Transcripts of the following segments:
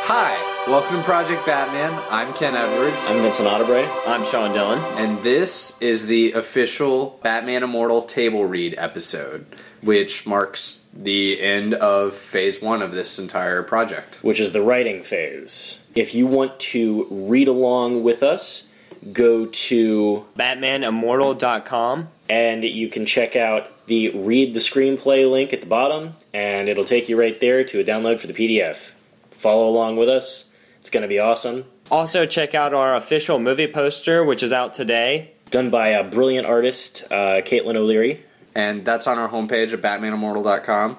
Hi, welcome to Project Batman. I'm Ken Edwards. I'm Vincent Ottobre. I'm Sean Dillon. And this is the official Batman Immortal table read episode, which marks the end of phase 1 of this entire project. Which is the writing phase. If you want to read along with us, go to BatmanImmortal.com and you can check out the Read the Screenplay link at the bottom, and it'll take you right there to a download for the PDF. Follow along with us. It's going to be awesome. Also, check out our official movie poster, which is out today. Done by a brilliant artist, Caitlin O'Leary. And that's on our homepage at BatmanImmortal.com.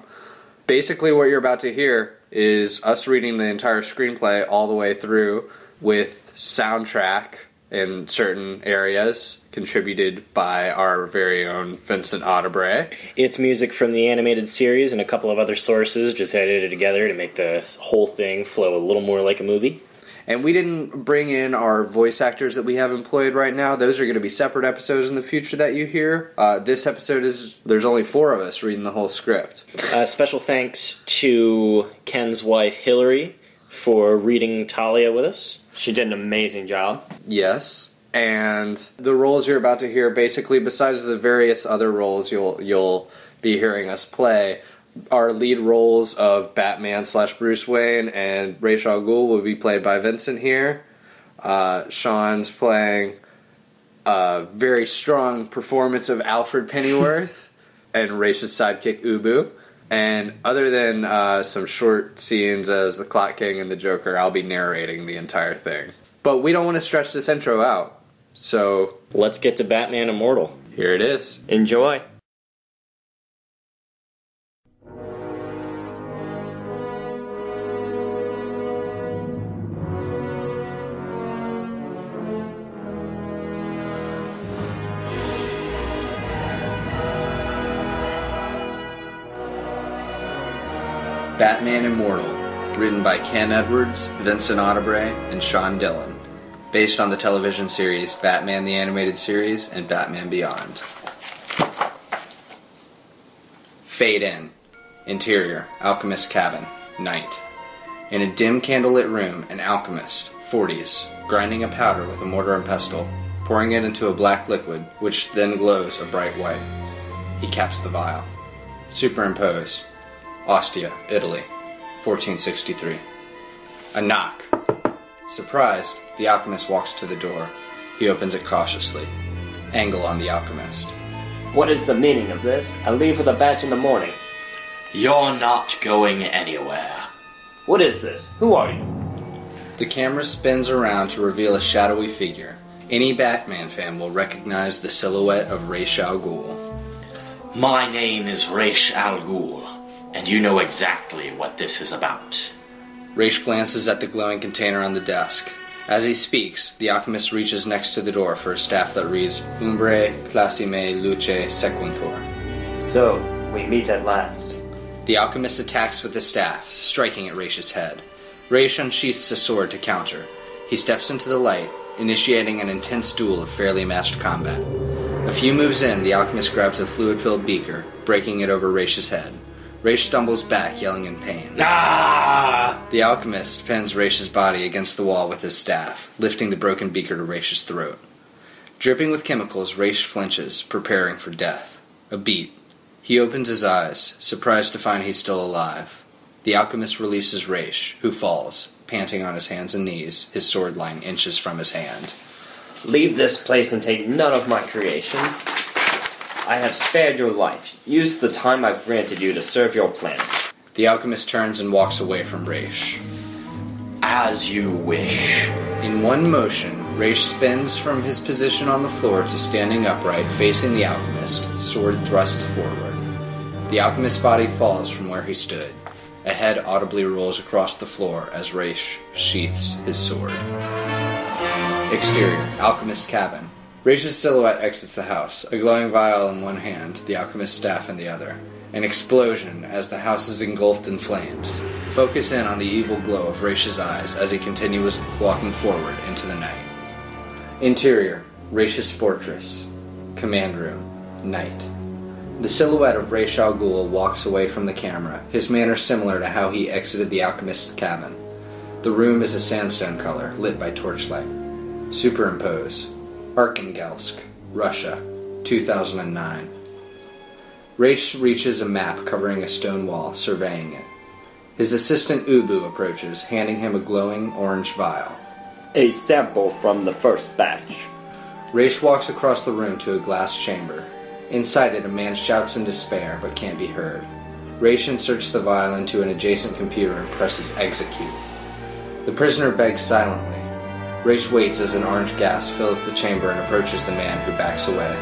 Basically, what you're about to hear is us reading the entire screenplay all the way through with soundtrack in certain areas contributed by our very own Vincent Ottobre. It's music from the animated series and a couple of other sources, just edited together to make the whole thing flow a little more like a movie. And we didn't bring in our voice actors that we have employed right now. Those are going to be separate episodes in the future that you hear. This episode there's only 4 of us reading the whole script. Special thanks to Ken's wife, Hillary, for reading Talia with us. She did an amazing job. Yes. And the roles you're about to hear, basically, besides the various other roles you'll be hearing us play, our lead roles of Batman / Bruce Wayne and Ra's al Ghul will be played by Vincent here. Sean's playing a very strong performance of Alfred Pennyworth and Ra's sidekick Ubu. And other than some short scenes as the Clock King and the Joker, I'll be narrating the entire thing. But we don't want to stretch this intro out, so let's get to Batman Immortal. Here it is. Enjoy. Batman Immortal, written by Ken Edwards, Vincent Ottobre, and Sean Dillon, based on the television series Batman the Animated Series and Batman Beyond. Fade in. Interior, alchemist cabin, night. In a dim candlelit room, an alchemist, 40s, grinding a powder with a mortar and pestle, pouring it into a black liquid, which then glows a bright white. He caps the vial. Superimpose. Ostia, Italy, 1463. A knock. Surprised, the alchemist walks to the door. He opens it cautiously. Angle on the alchemist. What is the meaning of this? I leave with a batch in the morning. You're not going anywhere. What is this? Who are you? The camera spins around to reveal a shadowy figure. Any Batman fan will recognize the silhouette of Ra's al Ghul. My name is Ra's al Ghul, and you know exactly what this is about. Ra's glances at the glowing container on the desk. As he speaks, the alchemist reaches next to the door for a staff that reads, Umbre classime luce sequuntur. So, we meet at last. The alchemist attacks with the staff, striking at Ra's head. Ra's unsheaths a sword to counter. He steps into the light, initiating an intense duel of fairly matched combat. A few moves in, the alchemist grabs a fluid-filled beaker, breaking it over Ra's head. Ra's stumbles back, yelling in pain. Ah! The alchemist pins Ra's body against the wall with his staff, lifting the broken beaker to Ra's throat. Dripping with chemicals, Ra's flinches, preparing for death. A beat. He opens his eyes, surprised to find he's still alive. The alchemist releases Ra's, who falls, panting on his hands and knees, his sword lying inches from his hand. Leave this place and take none of my creation. I have spared your life. Use the time I've granted you to serve your planet. The alchemist turns and walks away from Ra's. As you wish. In one motion, Ra's spins from his position on the floor to standing upright, facing the alchemist, sword thrust forward. The alchemist's body falls from where he stood. A head audibly rolls across the floor as Ra's sheaths his sword. Exterior, alchemist's cabin. Ra's silhouette exits the house, a glowing vial in one hand, the alchemist's staff in the other. An explosion as the house is engulfed in flames. Focus in on the evil glow of Ra's eyes as he continues walking forward into the night. Interior, Ra's fortress. Command room, night. The silhouette of Ra's al Ghul walks away from the camera, his manner similar to how he exited the alchemist's cabin. The room is a sandstone color, lit by torchlight. Superimpose. Arkhangelsk, Russia, 2009. Raish reaches a map covering a stone wall, surveying it. His assistant Ubu approaches, handing him a glowing orange vial. A sample from the first batch. Raish walks across the room to a glass chamber. Inside it, a man shouts in despair, but can't be heard. Raish inserts the vial into an adjacent computer and presses execute. The prisoner begs silently. Raish waits as an orange gas fills the chamber and approaches the man, who backs away.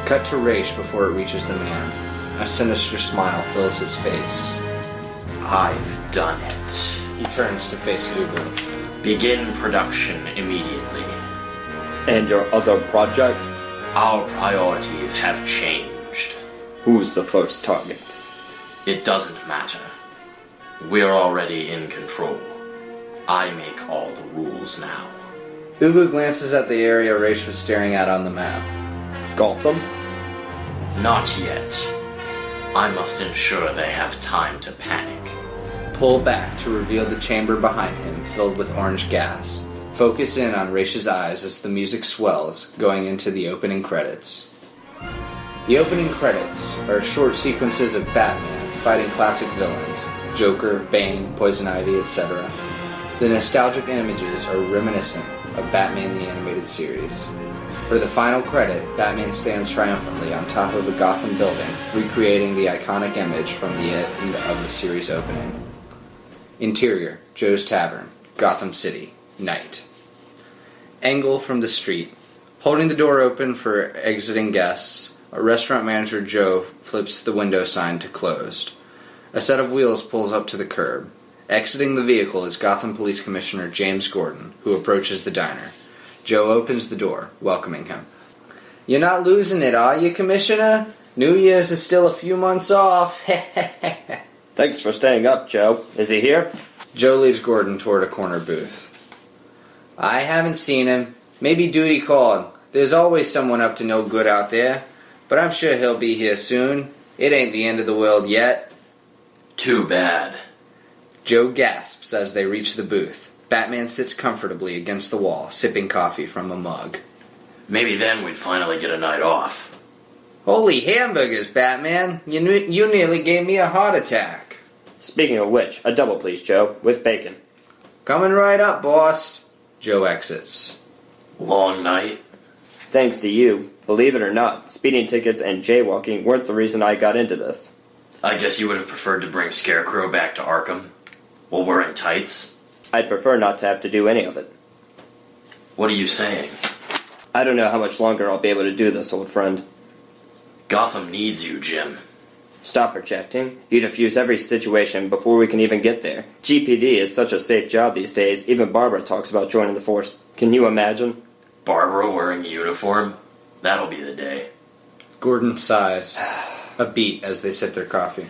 Cut to Raish before it reaches the man. A sinister smile fills his face. I've done it. He turns to face Ghul. Begin production immediately. And your other project? Our priorities have changed. Who's the first target? It doesn't matter. We're already in control. I make all the rules now. Ubu glances at the area Raish was staring at on the map. Gotham? Not yet. I must ensure they have time to panic. Pull back to reveal the chamber behind him, filled with orange gas. Focus in on Raish's eyes as the music swells, going into the opening credits. The opening credits are short sequences of Batman fighting classic villains, Joker, Bane, Poison Ivy, etc. The nostalgic images are reminiscent of Batman the Animated Series. For the final credit, Batman stands triumphantly on top of a Gotham building, recreating the iconic image from the end of the series opening. Interior, Joe's Tavern, Gotham City, night. Angle from the street. Holding the door open for exiting guests, a restaurant manager Joe flips the window sign to closed. A set of wheels pulls up to the curb. Exiting the vehicle is Gotham Police Commissioner James Gordon, who approaches the diner. Joe opens the door, welcoming him. "You're not losing it, are you, Commissioner? New Year's is still a few months off." Thanks for staying up, Joe. Is he here? Joe leads Gordon toward a corner booth. "I haven't seen him. Maybe duty called. There's always someone up to no good out there. But I'm sure he'll be here soon. It ain't the end of the world yet." Too bad. Joe gasps as they reach the booth. Batman sits comfortably against the wall, sipping coffee from a mug. Maybe then we'd finally get a night off. "Holy hamburgers, Batman! You nearly gave me a heart attack." Speaking of which, a double please, Joe, with bacon. "Coming right up, boss." Joe exits. Long night? Thanks to you. Believe it or not, speeding tickets and jaywalking weren't the reason I got into this. I guess you would have preferred to bring Scarecrow back to Arkham? While wearing tights? I'd prefer not to have to do any of it. What are you saying? I don't know how much longer I'll be able to do this, old friend. Gotham needs you, Jim. Stop projecting. You defuse every situation before we can even get there. GPD is such a safe job these days, even Barbara talks about joining the force. Can you imagine? Barbara wearing a uniform? That'll be the day. Gordon sighs, a beat as they sip their coffee.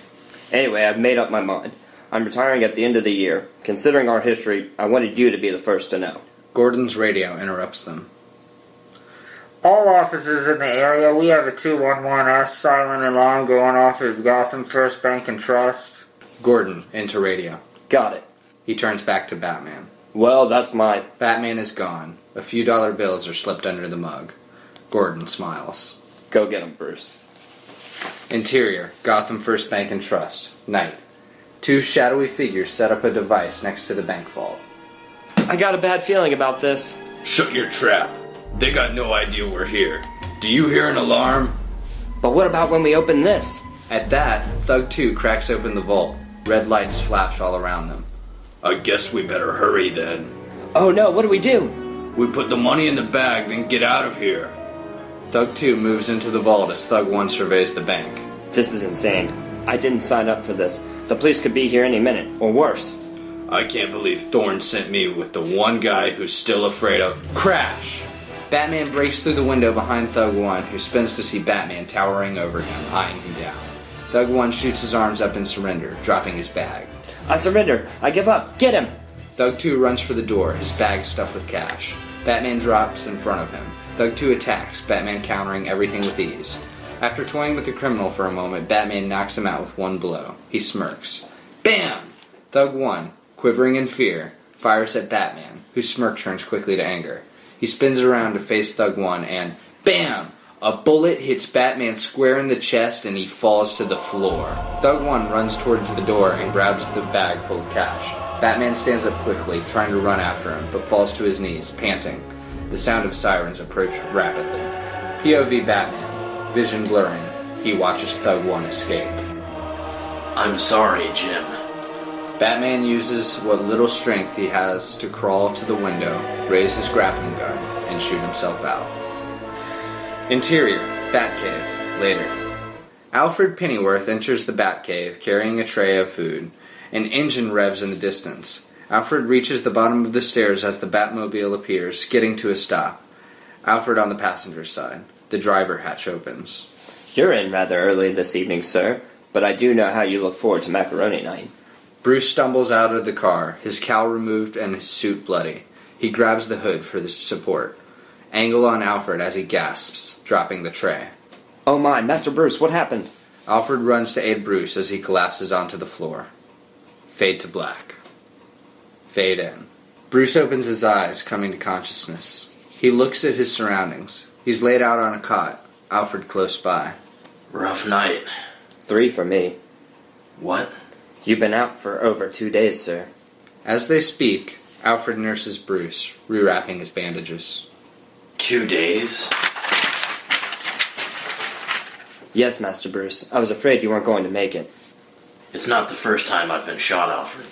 Anyway, I've made up my mind. I'm retiring at the end of the year. Considering our history, I wanted you to be the first to know. Gordon's radio interrupts them. "All offices in the area, we have a 211S silent alarm going off at Gotham First Bank and Trust." Gordon, into radio. Got it. He turns back to Batman. Well, that's my... Batman is gone. A few dollar bills are slipped under the mug. Gordon smiles. Go get him, Bruce. Interior, Gotham First Bank and Trust. Night. Two shadowy figures set up a device next to the bank vault. I got a bad feeling about this. Shut your trap. They got no idea we're here. Do you hear an alarm? But what about when we open this? At that, Thug 2 cracks open the vault. Red lights flash all around them. I guess we better hurry then. Oh no, what do we do? We put the money in the bag, then get out of here. Thug 2 moves into the vault as Thug 1 surveys the bank. This is insane. I didn't sign up for this. The police could be here any minute, or worse. I can't believe Thorne sent me with the one guy who's still afraid of... Crash! Batman breaks through the window behind Thug 1, who spins to see Batman towering over him, eyeing him down. Thug 1 shoots his arms up in surrender, dropping his bag. I surrender. I give up. Get him! Thug 2 runs for the door, his bag stuffed with cash. Batman drops in front of him. Thug 2 attacks, Batman countering everything with ease. After toying with the criminal for a moment, Batman knocks him out with one blow. He smirks. Bam! Thug 1, quivering in fear, fires at Batman, whose smirk turns quickly to anger. He spins around to face Thug 1 and, BAM! A bullet hits Batman square in the chest and he falls to the floor. Thug 1 runs towards the door and grabs the bag full of cash. Batman stands up quickly, trying to run after him, but falls to his knees, panting. The sound of sirens approach rapidly. POV Batman, vision blurring. He watches Thug 1 escape. I'm sorry, Jim. Batman uses what little strength he has to crawl to the window, raise his grappling gun, and shoot himself out. Interior, Batcave, later. Alfred Pennyworth enters the Batcave carrying a tray of food. An engine revs in the distance. Alfred reaches the bottom of the stairs as the Batmobile appears, skidding to a stop. Alfred on the passenger side. The driver hatch opens. You're in rather early this evening, sir, but I do know how you look forward to macaroni night. Bruce stumbles out of the car, his cowl removed and his suit bloody. He grabs the hood for the support. Angle on Alfred as he gasps, dropping the tray. Oh my, Master Bruce, what happened? Alfred runs to aid Bruce as he collapses onto the floor. Fade to black. Fade in. Bruce opens his eyes, coming to consciousness. He looks at his surroundings. He's laid out on a cot, Alfred close by. Rough night. 3 for me. What? You've been out for over 2 days, sir. As they speak, Alfred nurses Bruce, rewrapping his bandages. 2 days? Yes, Master Bruce. I was afraid you weren't going to make it. It's not the first time I've been shot, Alfred.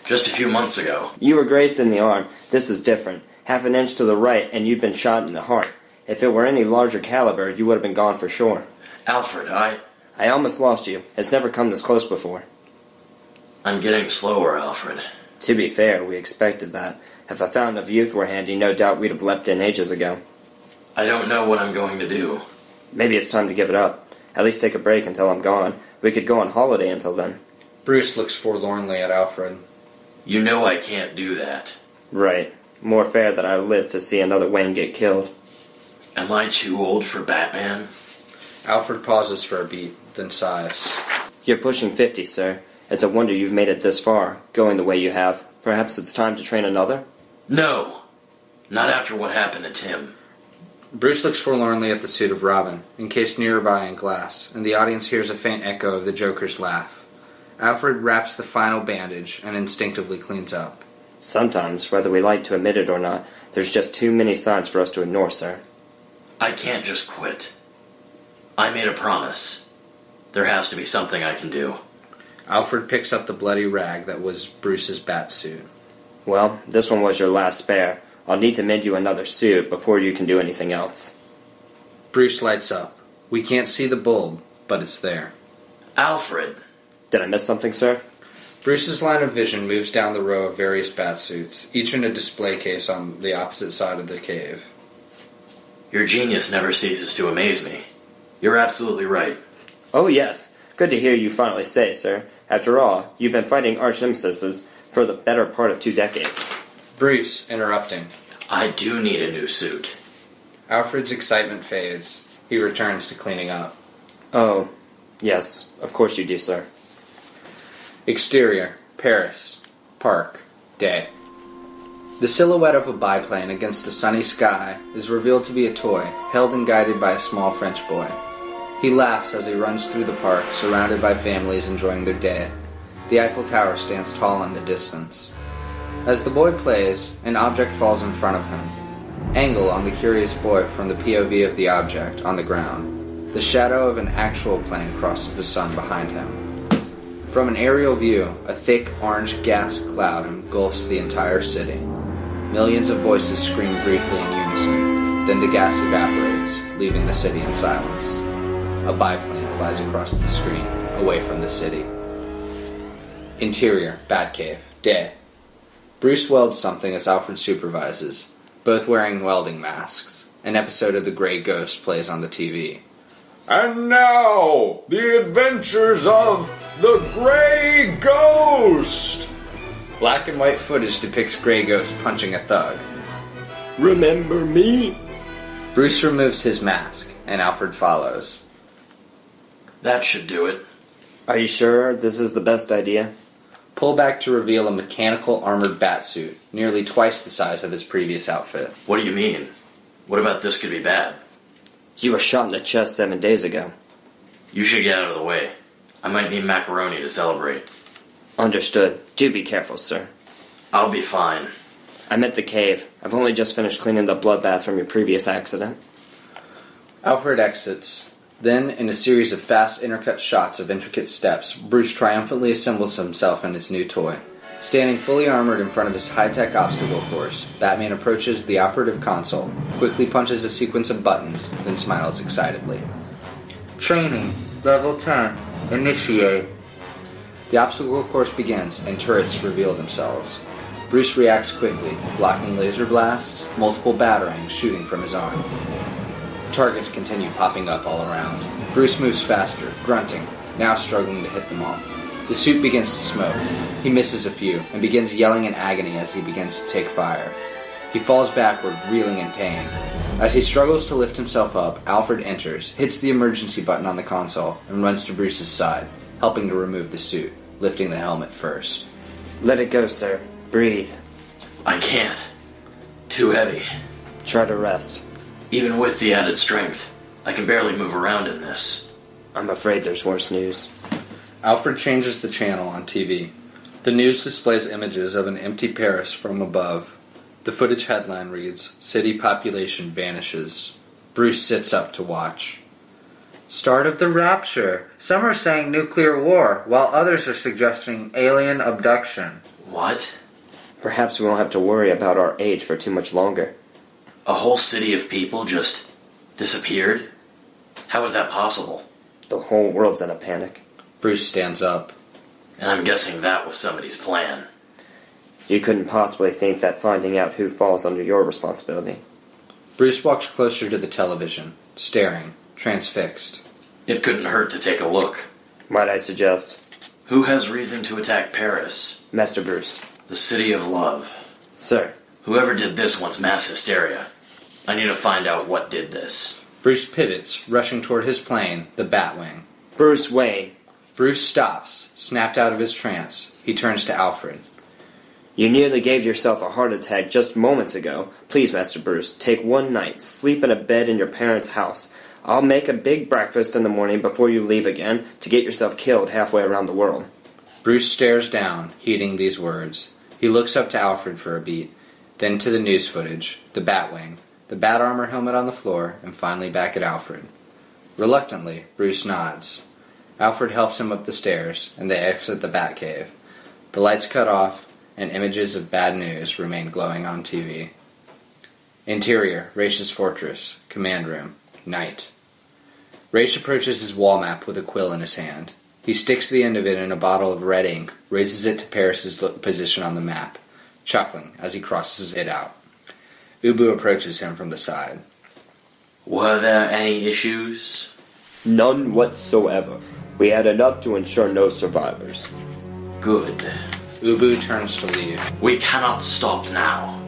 Just a few months ago. You were grazed in the arm. This is different. Half an inch to the right, and you've been shot in the heart. If it were any larger caliber, you would have been gone for sure. Alfred, I almost lost you. It's never come this close before. I'm getting slower, Alfred. To be fair, we expected that. If a fountain of youth were handy, no doubt we'd have leapt in ages ago. I don't know what I'm going to do. Maybe it's time to give it up. At least take a break until I'm gone. We could go on holiday until then. Bruce looks forlornly at Alfred. You know I can't do that. Right. More fair that I live to see another Wayne get killed. Am I too old for Batman? Alfred pauses for a beat, then sighs. You're pushing 50, sir. It's a wonder you've made it this far, going the way you have. Perhaps it's time to train another? No! Not after what happened to Tim. Bruce looks forlornly at the suit of Robin, encased nearby in glass, and the audience hears a faint echo of the Joker's laugh. Alfred wraps the final bandage and instinctively cleans up. Sometimes, whether we like to admit it or not, there's just too many signs for us to ignore, sir. I can't just quit. I made a promise. There has to be something I can do. Alfred picks up the bloody rag that was Bruce's bat suit. Well, this one was your last spare. I'll need to mend you another suit before you can do anything else. Bruce lights up. We can't see the bulb, but it's there. Alfred! Did I miss something, sir? Bruce's line of vision moves down the row of various bat suits, each in a display case on the opposite side of the cave. Your genius never ceases to amaze me. You're absolutely right. Oh, yes. Good to hear you finally say, sir. After all, you've been fighting arch-nemesis for the better part of 2 decades. Bruce, interrupting. I do need a new suit. Alfred's excitement fades. He returns to cleaning up. Oh, yes. Of course you do, sir. Exterior, Paris. Park. Day. The silhouette of a biplane against a sunny sky is revealed to be a toy, held and guided by a small French boy. He laughs as he runs through the park, surrounded by families enjoying their day. The Eiffel Tower stands tall in the distance. As the boy plays, an object falls in front of him. Angle on the curious boy from the POV of the object on the ground. The shadow of an actual plane crosses the sun behind him. From an aerial view, a thick orange gas cloud engulfs the entire city. Millions of voices scream briefly in unison, then the gas evaporates, leaving the city in silence. A biplane flies across the screen, away from the city. Interior, Batcave, day. Bruce welds something as Alfred supervises, both wearing welding masks. An episode of The Grey Ghost plays on the TV. And now, the adventures of the Grey Ghost! Black and white footage depicts Grey Ghost punching a thug. Remember me? Bruce removes his mask, and Alfred follows. That should do it. Are you sure this is the best idea? Pull back to reveal a mechanical armored batsuit, nearly twice the size of his previous outfit. What do you mean? What about this could be bad? You were shot in the chest 7 days ago. You should get out of the way. I might need macaroni to celebrate. Understood. Do be careful, sir. I'll be fine. I'm at the cave. I've only just finished cleaning the bloodbath from your previous accident. Alfred exits. Then, in a series of fast intercut shots of intricate steps, Bruce triumphantly assembles himself in his new toy. Standing fully armored in front of his high-tech obstacle course, Batman approaches the operative console, quickly punches a sequence of buttons, then smiles excitedly. Training. Level 10. Initiate. The obstacle course begins, and turrets reveal themselves. Bruce reacts quickly, blocking laser blasts, multiple batarangs shooting from his arm. Targets continue popping up all around. Bruce moves faster, grunting, now struggling to hit them all. The suit begins to smoke. He misses a few, and begins yelling in agony as he begins to take fire. He falls backward, reeling in pain. As he struggles to lift himself up, Alfred enters, hits the emergency button on the console, and runs to Bruce's side, helping to remove the suit, lifting the helmet first. Let it go, sir. Breathe. I can't. Too heavy. Try to rest. Even with the added strength, I can barely move around in this. I'm afraid there's worse news. Alfred changes the channel on TV. The news displays images of an empty Paris from above. The footage headline reads, "City population vanishes." Bruce sits up to watch. Start of the rapture. Some are saying nuclear war, while others are suggesting alien abduction. What? Perhaps we won't have to worry about our age for too much longer. A whole city of people just disappeared? How is that possible? The whole world's in a panic. Bruce stands up. And I'm guessing that was somebody's plan. You couldn't possibly think that finding out who falls under your responsibility. Bruce walks closer to the television, staring, transfixed. It couldn't hurt to take a look. Might I suggest? Who has reason to attack Paris? Master Bruce. The city of love. Sir. Whoever did this wants mass hysteria. I need to find out what did this. Bruce pivots, rushing toward his plane, the Batwing. Bruce Wayne. Bruce stops, snapped out of his trance. He turns to Alfred. You nearly gave yourself a heart attack just moments ago. Please, Master Bruce, take one night. Sleep in a bed in your parents' house. I'll make a big breakfast in the morning before you leave again to get yourself killed halfway around the world. Bruce stares down, heeding these words. He looks up to Alfred for a beat, then to the news footage, the Batwing, the bat armor helmet on the floor, and finally back at Alfred. Reluctantly, Bruce nods. Alfred helps him up the stairs, and they exit the Batcave. The lights cut off, and images of bad news remain glowing on TV. Interior, Raish's fortress, command room, night. Raish approaches his wall map with a quill in his hand. He sticks the end of it in a bottle of red ink, raises it to Paris's position on the map, chuckling as he crosses it out. Ubu approaches him from the side. Were there any issues? None whatsoever. We had enough to ensure no survivors. Good. Ubu turns to leave. We cannot stop now.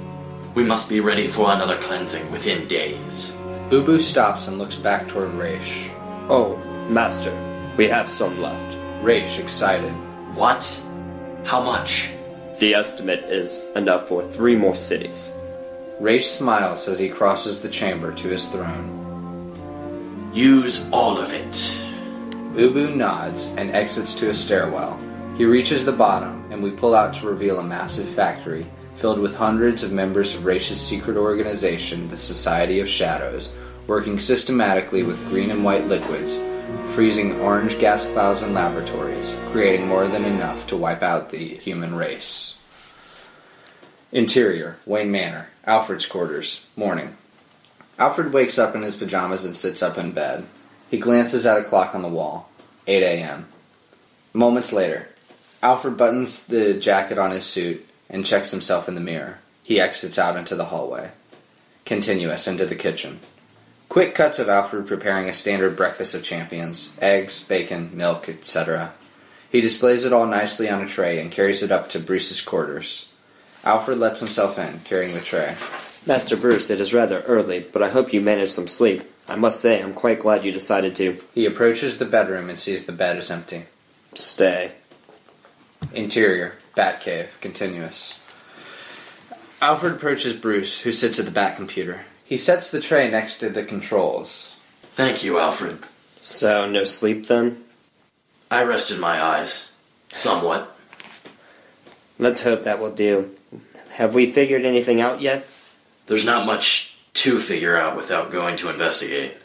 We must be ready for another cleansing within days. Ubu stops and looks back toward Raish. Oh, Master, we have some left. Raish, excited. What? How much? The estimate is enough for 3 more cities. Raish smiles as he crosses the chamber to his throne. Use all of it. Ubu nods and exits to a stairwell. He reaches the bottom, and we pull out to reveal a massive factory filled with hundreds of members of Raish's secret organization, the Society of Shadows, working systematically with green and white liquids, freezing orange gas clouds in laboratories, creating more than enough to wipe out the human race. Interior, Wayne Manor, Alfred's quarters, morning. Alfred wakes up in his pajamas and sits up in bed. He glances at a clock on the wall. 8 a.m. Moments later, Alfred buttons the jacket on his suit and checks himself in the mirror. He exits out into the hallway. Continuous into the kitchen. Quick cuts of Alfred preparing a standard breakfast of champions. Eggs, bacon, milk, etc. He displays it all nicely on a tray and carries it up to Bruce's quarters. Alfred lets himself in, carrying the tray. Master Bruce, it is rather early, but I hope you managed some sleep. I must say, I'm quite glad you decided to. He approaches the bedroom and sees the bed is empty. Stay. Interior, Batcave, continuous. Alfred approaches Bruce, who sits at the Bat computer. He sets the tray next to the controls. Thank you, Alfred. So, no sleep then? I rested my eyes. Somewhat. Let's hope that will do. Have we figured anything out yet? There's not much to figure out without going to investigate.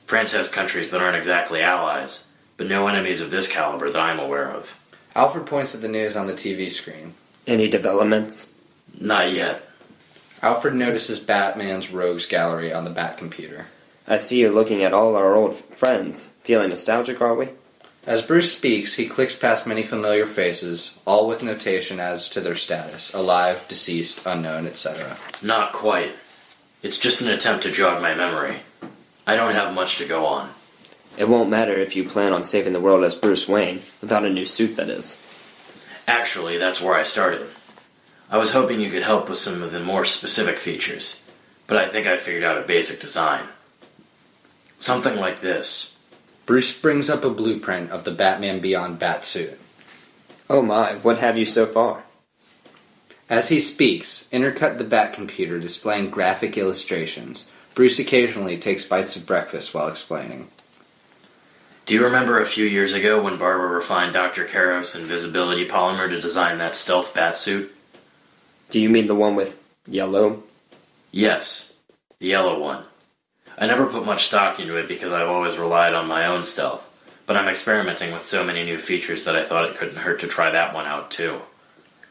France has countries that aren't exactly allies, but no enemies of this caliber that I'm aware of. Alfred points at the news on the TV screen. Any developments? Not yet. Alfred notices Batman's rogues gallery on the Bat computer. I see you're looking at all our old friends. Feeling nostalgic, are we? As Bruce speaks, he clicks past many familiar faces, all with notation as to their status: alive, deceased, unknown, etc. Not quite. It's just an attempt to jog my memory. I don't have much to go on. It won't matter if you plan on saving the world as Bruce Wayne, without a new suit, that is. Actually, that's where I started. I was hoping you could help with some of the more specific features, but I think I figured out a basic design. Something like this. Bruce brings up a blueprint of the Batman Beyond Batsuit. Oh my, what have you so far? As he speaks, intercut the Bat computer displaying graphic illustrations. Bruce occasionally takes bites of breakfast while explaining. Do you remember a few years ago when Barbara refined Dr. Karos' invisibility polymer to design that stealth batsuit? Do you mean the one with yellow? Yes, the yellow one. I never put much stock into it because I've always relied on my own stealth, but I'm experimenting with so many new features that I thought it couldn't hurt to try that one out too.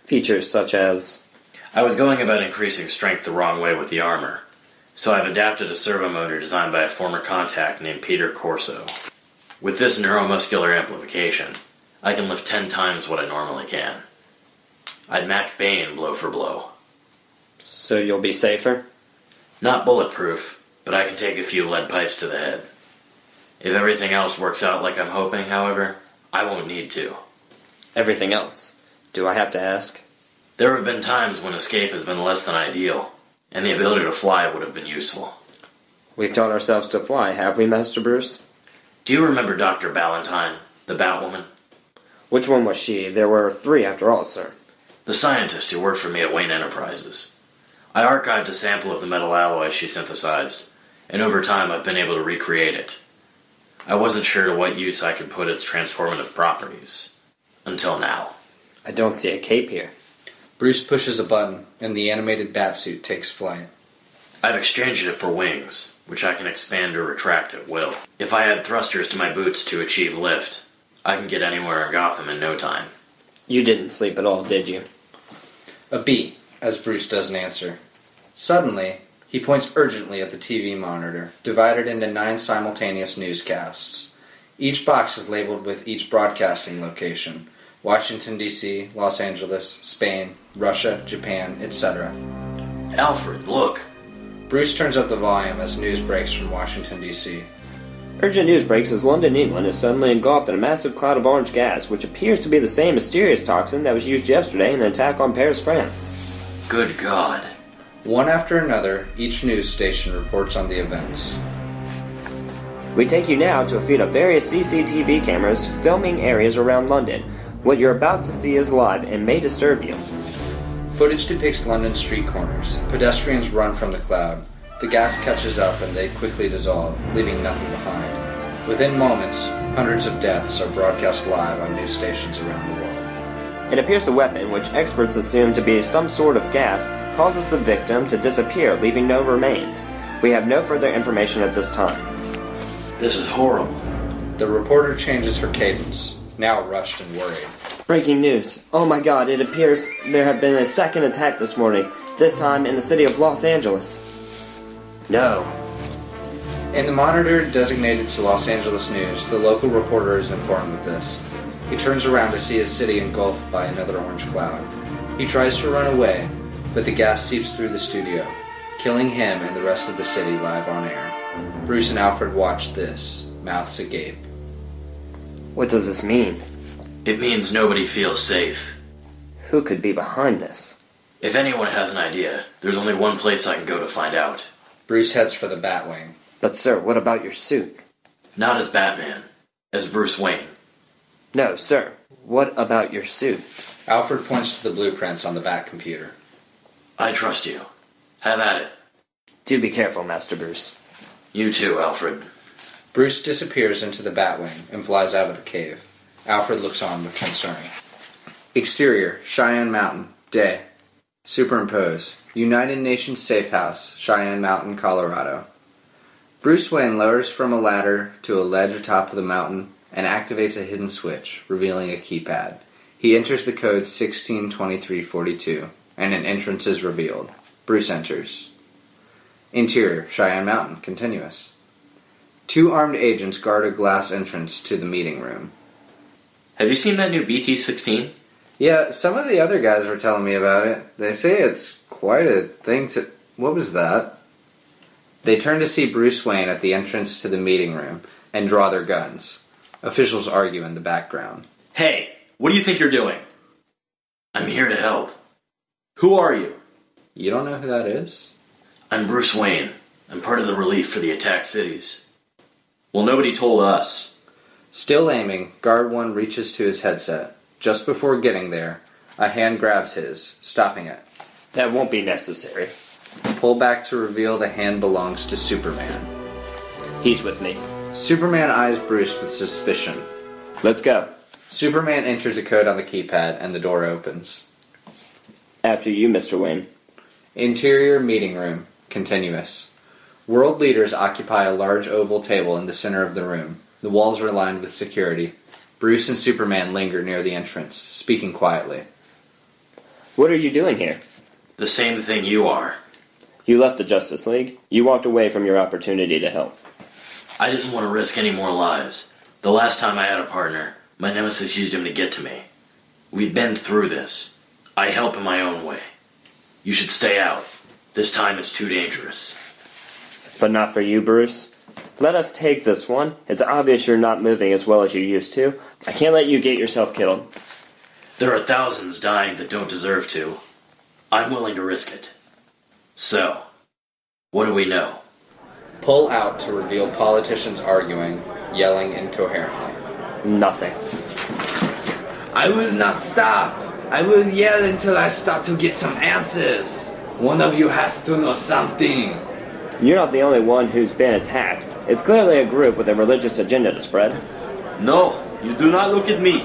Features such as? I was going about increasing strength the wrong way with the armor, so I've adapted a servo motor designed by a former contact named Peter Corso. With this neuromuscular amplification, I can lift 10 times what I normally can. I'd match Bane blow for blow. So you'll be safer? Not bulletproof, but I can take a few lead pipes to the head. If everything else works out like I'm hoping, however, I won't need to. Everything else? Do I have to ask? There have been times when escape has been less than ideal, and the ability to fly would have been useful. We've taught ourselves to fly, have we, Master Bruce? Do you remember Dr. Ballantyne, the Batwoman? Which one was she? There were 3 after all, sir. The scientist who worked for me at Wayne Enterprises. I archived a sample of the metal alloy she synthesized, and over time I've been able to recreate it. I wasn't sure to what use I could put its transformative properties. Until now. I don't see a cape here. Bruce pushes a button, and the animated Batsuit takes flight. I've exchanged it for wings, which I can expand or retract at will. If I add thrusters to my boots to achieve lift, I can get anywhere in Gotham in no time. You didn't sleep at all, did you? A beat, as Bruce doesn't answer. Suddenly, he points urgently at the TV monitor, divided into 9 simultaneous newscasts. Each box is labeled with each broadcasting location: Washington, D.C., Los Angeles, Spain, Russia, Japan, etc. Alfred, look! Bruce turns up the volume as news breaks from Washington, D.C. Urgent news breaks as London, England is suddenly engulfed in a massive cloud of orange gas, which appears to be the same mysterious toxin that was used yesterday in an attack on Paris, France. Good God. One after another, each news station reports on the events. We take you now to a feed of various CCTV cameras filming areas around London. What you're about to see is live and may disturb you. Footage depicts London street corners. Pedestrians run from the cloud. The gas catches up and they quickly dissolve, leaving nothing behind. Within moments, hundreds of deaths are broadcast live on news stations around the world. It appears the weapon, which experts assume to be some sort of gas, causes the victim to disappear, leaving no remains. We have no further information at this time. This is horrible. The reporter changes her cadence, now rushed and worried. Breaking news. Oh my god, it appears there have been a second attack this morning, this time in the city of Los Angeles. No. In the monitor designated to Los Angeles News, the local reporter is informed of this. He turns around to see his city engulfed by another orange cloud. He tries to run away, but the gas seeps through the studio, killing him and the rest of the city live on air. Bruce and Alfred watch this, mouths agape. What does this mean? It means nobody feels safe. Who could be behind this? If anyone has an idea, there's only one place I can go to find out. Bruce heads for the Batwing. But sir, what about your suit? Not as Batman, as Bruce Wayne. No, sir. What about your suit? Alfred points to the blueprints on the back computer. I trust you. Have at it. Do be careful, Master Bruce. You too, Alfred. Bruce disappears into the Batwing and flies out of the cave. Alfred looks on with concern. Exterior, Cheyenne Mountain, day. Superimpose, United Nations Safe House, Cheyenne Mountain, Colorado. Bruce Wayne lowers from a ladder to a ledge atop of the mountain and activates a hidden switch, revealing a keypad. He enters the code 162342, and an entrance is revealed. Bruce enters. Interior, Cheyenne Mountain, continuous. 2 armed agents guard a glass entrance to the meeting room. Have you seen that new BT-16? Yeah, some of the other guys were telling me about it. They say it's quite a thing to... What was that? They turn to see Bruce Wayne at the entrance to the meeting room and draw their guns. Officials argue in the background. Hey, what do you think you're doing? I'm here to help. Who are you? You don't know who that is? I'm Bruce Wayne. I'm part of the relief for the attacked cities. Well, nobody told us. Still aiming, Guard 1 reaches to his headset. Just before getting there, a hand grabs his, stopping it. That won't be necessary. Pull back to reveal the hand belongs to Superman. He's with me. Superman eyes Bruce with suspicion. Let's go. Superman enters a code on the keypad and the door opens. After you, Mr. Wayne. Interior meeting room, continuous. World leaders occupy a large oval table in the center of the room. The walls are lined with security. Bruce and Superman linger near the entrance, speaking quietly. What are you doing here? The same thing you are. You left the Justice League. You walked away from your opportunity to help. I didn't want to risk any more lives. The last time I had a partner, my nemesis used him to get to me. We've been through this. I help in my own way. You should stay out. This time it's too dangerous. But not for you, Bruce. Let us take this one. It's obvious you're not moving as well as you used to. I can't let you get yourself killed. There are thousands dying that don't deserve to. I'm willing to risk it. So, what do we know? Pull out to reveal politicians arguing, yelling incoherently. Nothing. I will not stop. I will yell until I start to get some answers. One of you has to know something. You're not the only one who's been attacked. It's clearly a group with a religious agenda to spread. No, you do not look at me.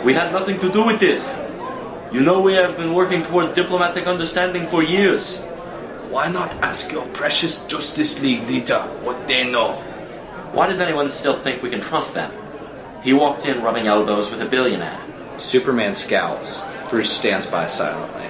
We had nothing to do with this. You know we have been working toward diplomatic understanding for years. Why not ask your precious Justice League leader what they know? Why does anyone still think we can trust them? He walked in rubbing elbows with a billionaire. Superman scowls. Bruce stands by silently.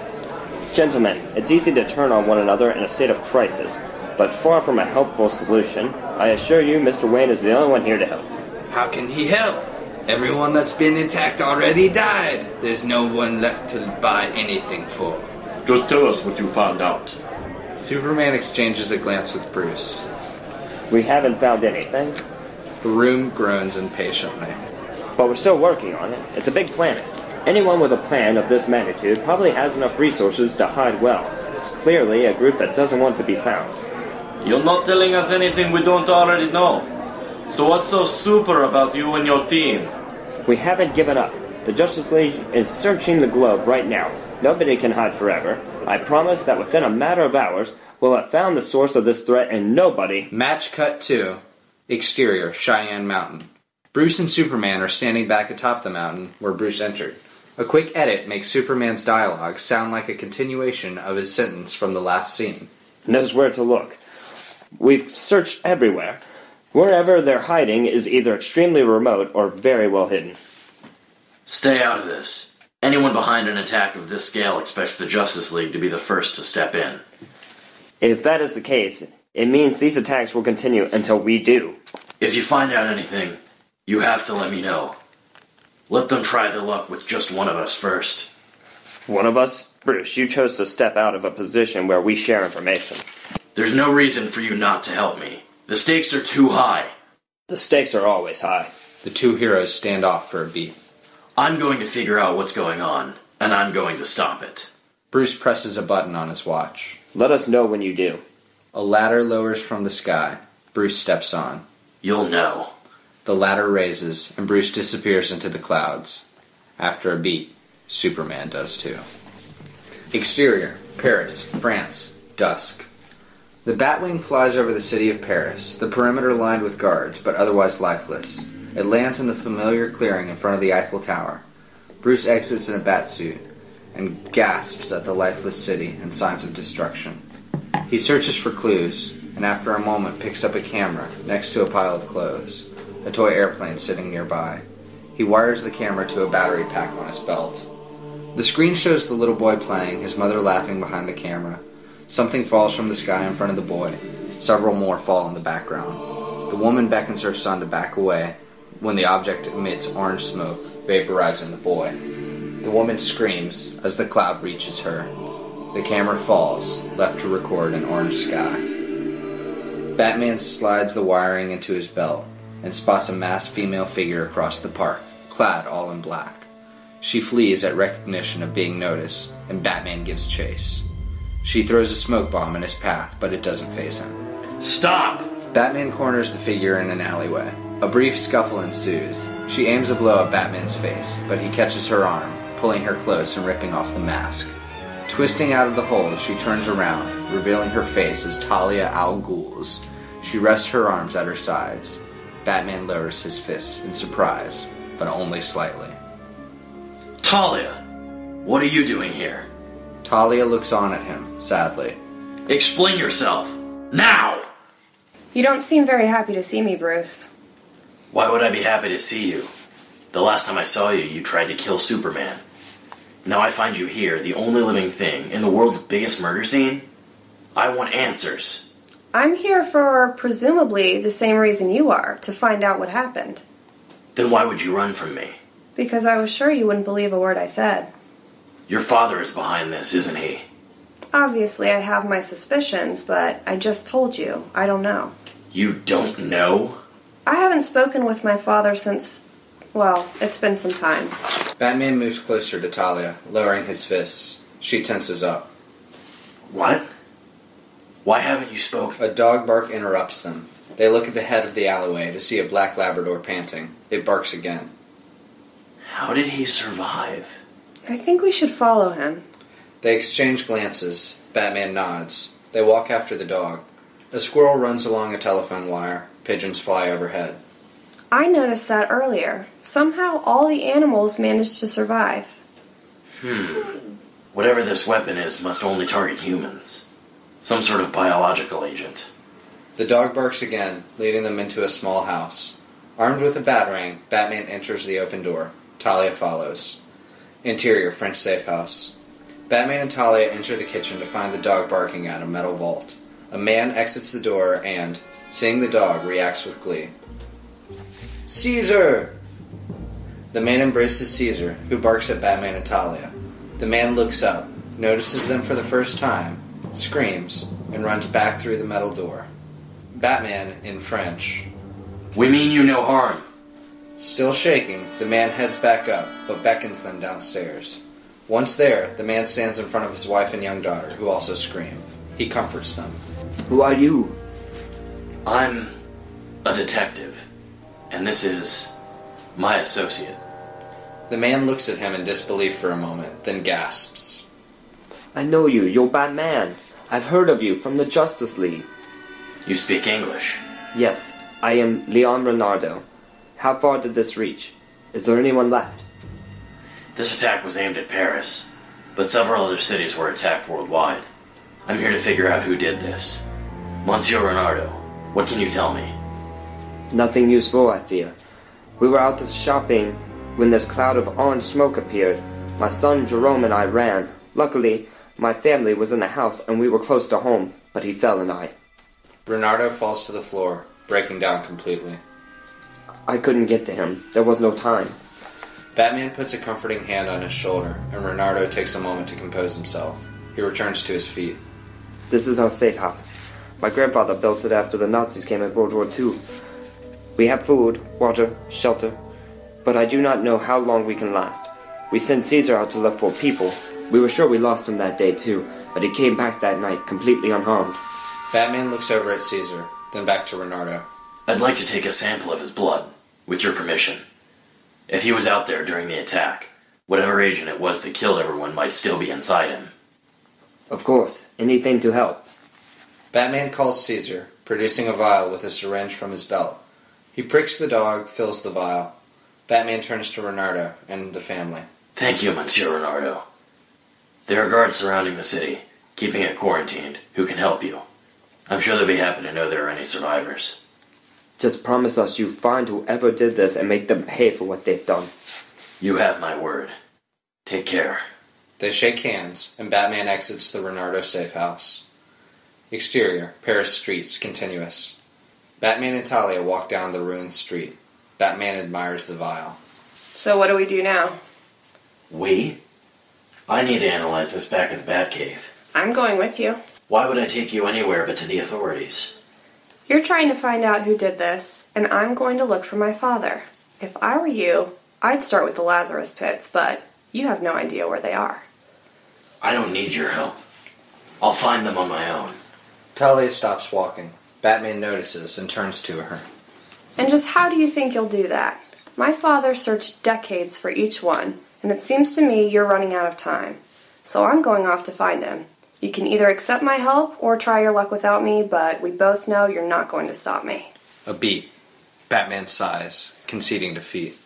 Gentlemen, it's easy to turn on one another in a state of crisis, but far from a helpful solution. I assure you Mr. Wayne is the only one here to help. How can he help? Everyone that's been attacked already died. There's no one left to buy anything for. Just tell us what you found out. Superman exchanges a glance with Bruce. We haven't found anything, The room groans impatiently. but we're still working on it. It's a big planet. Anyone with a plan of this magnitude probably has enough resources to hide well. It's clearly a group that doesn't want to be found. You're not telling us anything we don't already know. So what's so super about you and your team? We haven't given up. The Justice League is searching the globe right now. Nobody can hide forever. I promise that within a matter of hours, we'll have found the source of this threat and nobody... Match cut 2. Exterior, Cheyenne Mountain. Bruce and Superman are standing back atop the mountain where Bruce entered. A quick edit makes Superman's dialogue sound like a continuation of his sentence from the last scene. knows where to look. We've searched everywhere. Wherever they're hiding is either extremely remote or very well hidden. Stay out of this. Anyone behind an attack of this scale expects the Justice League to be the first to step in. If that is the case, it means these attacks will continue until we do. If you find out anything, you have to let me know. Let them try their luck with just one of us first. One of us? Bruce, you chose to step out of a position where we share information. There's no reason for you not to help me. The stakes are too high. The stakes are always high. The two heroes stand off for a beat. I'm going to figure out what's going on, and I'm going to stop it. Bruce presses a button on his watch. Let us know when you do. A ladder lowers from the sky. Bruce steps on. You'll know. The ladder raises, and Bruce disappears into the clouds. After a beat, Superman does too. Exterior, Paris, France, dusk. The Batwing flies over the city of Paris, the perimeter lined with guards, but otherwise lifeless. It lands in the familiar clearing in front of the Eiffel Tower. Bruce exits in a batsuit and gasps at the lifeless city and signs of destruction. He searches for clues, and after a moment picks up a camera next to a pile of clothes, a toy airplane sitting nearby. He wires the camera to a battery pack on his belt. The screen shows the little boy playing, his mother laughing behind the camera. Something falls from the sky in front of the boy. Several more fall in the background. The woman beckons her son to back away when the object emits orange smoke, vaporizing the boy. The woman screams as the cloud reaches her. The camera falls, left to record an orange sky. Batman slides the wiring into his belt and spots a masked female figure across the park, clad all in black. She flees at recognition of being noticed, and Batman gives chase. She throws a smoke bomb in his path, but it doesn't faze him. Stop! Batman corners the figure in an alleyway. A brief scuffle ensues. She aims a blow at Batman's face, but he catches her arm, pulling her close and ripping off the mask. Twisting out of the hole, she turns around, revealing her face as Talia al Ghul's. She rests her arms at her sides. Batman lowers his fists in surprise, but only slightly. Talia! What are you doing here? Talia looks on at him, sadly. Explain yourself! Now! You don't seem very happy to see me, Bruce. Why would I be happy to see you? The last time I saw you, you tried to kill Superman. Now I find you here, the only living thing, in the world's biggest murder scene? I want answers. I'm here for, presumably, the same reason you are, to find out what happened. Then why would you run from me? Because I was sure you wouldn't believe a word I said. Your father is behind this, isn't he? Obviously, I have my suspicions, but I just told you. I don't know. You don't know? I haven't spoken with my father since, well, it's been some time. Batman moves closer to Talia, lowering his fists. She tenses up. What? Why haven't you spoken? A dog bark interrupts them. They look at the head of the alleyway to see a black Labrador panting. It barks again. How did he survive? I think we should follow him. They exchange glances. Batman nods. They walk after the dog. A squirrel runs along a telephone wire. Pigeons fly overhead. I noticed that earlier. Somehow all the animals managed to survive. Whatever this weapon is must only target humans. Some sort of biological agent. The dog barks again, leading them into a small house. Armed with a batarang, Batman enters the open door. Talia follows. Interior, French safe house. Batman and Talia enter the kitchen to find the dog barking at a metal vault. A man exits the door and, seeing the dog, reacts with glee. Caesar! The man embraces Caesar, who barks at Batman and Talia. The man looks up, notices them for the first time, screams, and runs back through the metal door. Batman, in French. We mean you no harm. Still shaking, the man heads back up, but beckons them downstairs. Once there, the man stands in front of his wife and young daughter, who also scream. He comforts them. Who are you? I'm a detective, and this is my associate. The man looks at him in disbelief for a moment, then gasps. I know you. You're Batman. I've heard of you from the Justice League. You speak English? Yes, I am Leon Renardo. How far did this reach? Is there anyone left? This attack was aimed at Paris, but several other cities were attacked worldwide. I'm here to figure out who did this. Monsieur Renardo, what can you tell me? Nothing useful, I fear. We were out shopping when this cloud of orange smoke appeared. My son Jerome and I ran. Luckily, my family was in the house and we were close to home, but he fell and I... Renardo falls to the floor, breaking down completely. I couldn't get to him. There was no time. Batman puts a comforting hand on his shoulder, and Renardo takes a moment to compose himself. He returns to his feet. This is our safe house. My grandfather built it after the Nazis came in World War II. We have food, water, shelter, but I do not know how long we can last. We sent Caesar out to look for people. We were sure we lost him that day too, but he came back that night completely unharmed. Batman looks over at Caesar, then back to Renardo. I'd like to take a sample of his blood, with your permission. If he was out there during the attack, Whatever agent it was that killed everyone might still be inside him. Of course, anything to help. Batman calls Caesar, producing a vial with a syringe from his belt. He pricks the dog, fills the vial. Batman turns to Renardo and the family. Thank you, Monsieur Renardo. There are guards surrounding the city, keeping it quarantined, who can help you. I'm sure they'll be happy to know there are any survivors. Just promise us you find whoever did this and make them pay for what they've done. You have my word. Take care. They shake hands, and Batman exits the Renardo safe house. Exterior, Paris streets, continuous. Batman and Talia walk down the ruined street. Batman admires the vial. So what do we do now? We? I need to analyze this back at the Batcave. I'm going with you. Why would I take you anywhere but to the authorities? You're trying to find out who did this, and I'm going to look for my father. If I were you, I'd start with the Lazarus pits, but you have no idea where they are. I don't need your help. I'll find them on my own. Talia stops walking. Batman notices and turns to her. And just how do you think you'll do that? My father searched decades for each one, and it seems to me you're running out of time. So I'm going off to find him. You can either accept my help or try your luck without me, but we both know you're not going to stop me. A beat. Batman sighs, conceding defeat.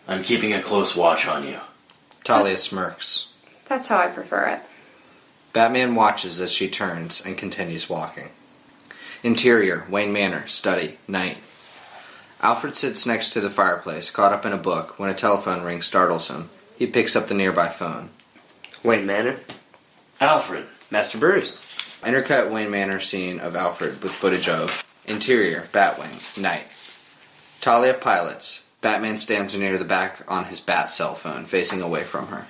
I'm keeping a close watch on you. Talia smirks. That's how I prefer it. Batman watches as she turns and continues walking. Interior, Wayne Manor, study, night. Alfred sits next to the fireplace, caught up in a book, when a telephone ring startles him. He picks up the nearby phone. Wayne Manor? Alfred. Master Bruce. Intercut Wayne Manor scene of Alfred with footage of Interior, Batwing, night. Talia pilots. Batman stands near the back on his bat cell phone, facing away from her.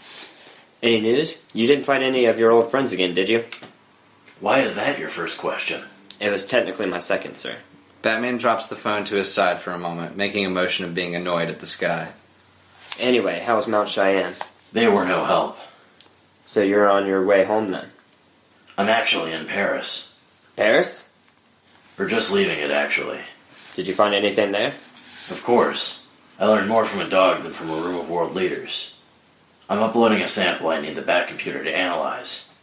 Any news? You didn't find any of your old friends again, did you? Why is that your first question? It was technically my second, sir. Batman drops the phone to his side for a moment, making a motion of being annoyed at the sky. Anyway, how was Mount Cheyenne? They were no help. So you're on your way home then? I'm actually in Paris. Paris? We're just leaving it, actually. Did you find anything there? Of course. I learned more from a dog than from a room of world leaders. I'm uploading a sample I need the Bat computer to analyze.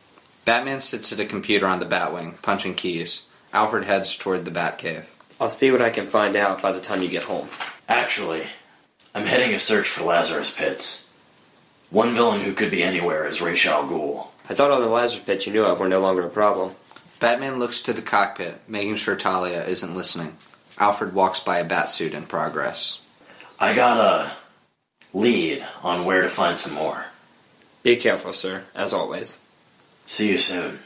Batman sits at a computer on the Batwing, punching keys. Alfred heads toward the Batcave. I'll see what I can find out by the time you get home. Actually, I'm heading a search for Lazarus Pits. One villain who could be anywhere is Ra's al Ghul. I thought all the Lazarus pits you knew of were no longer a problem. Batman looks to the cockpit, making sure Talia isn't listening. Alfred walks by a Batsuit in progress. I got a lead on where to find some more. Be careful, sir, as always. See you soon.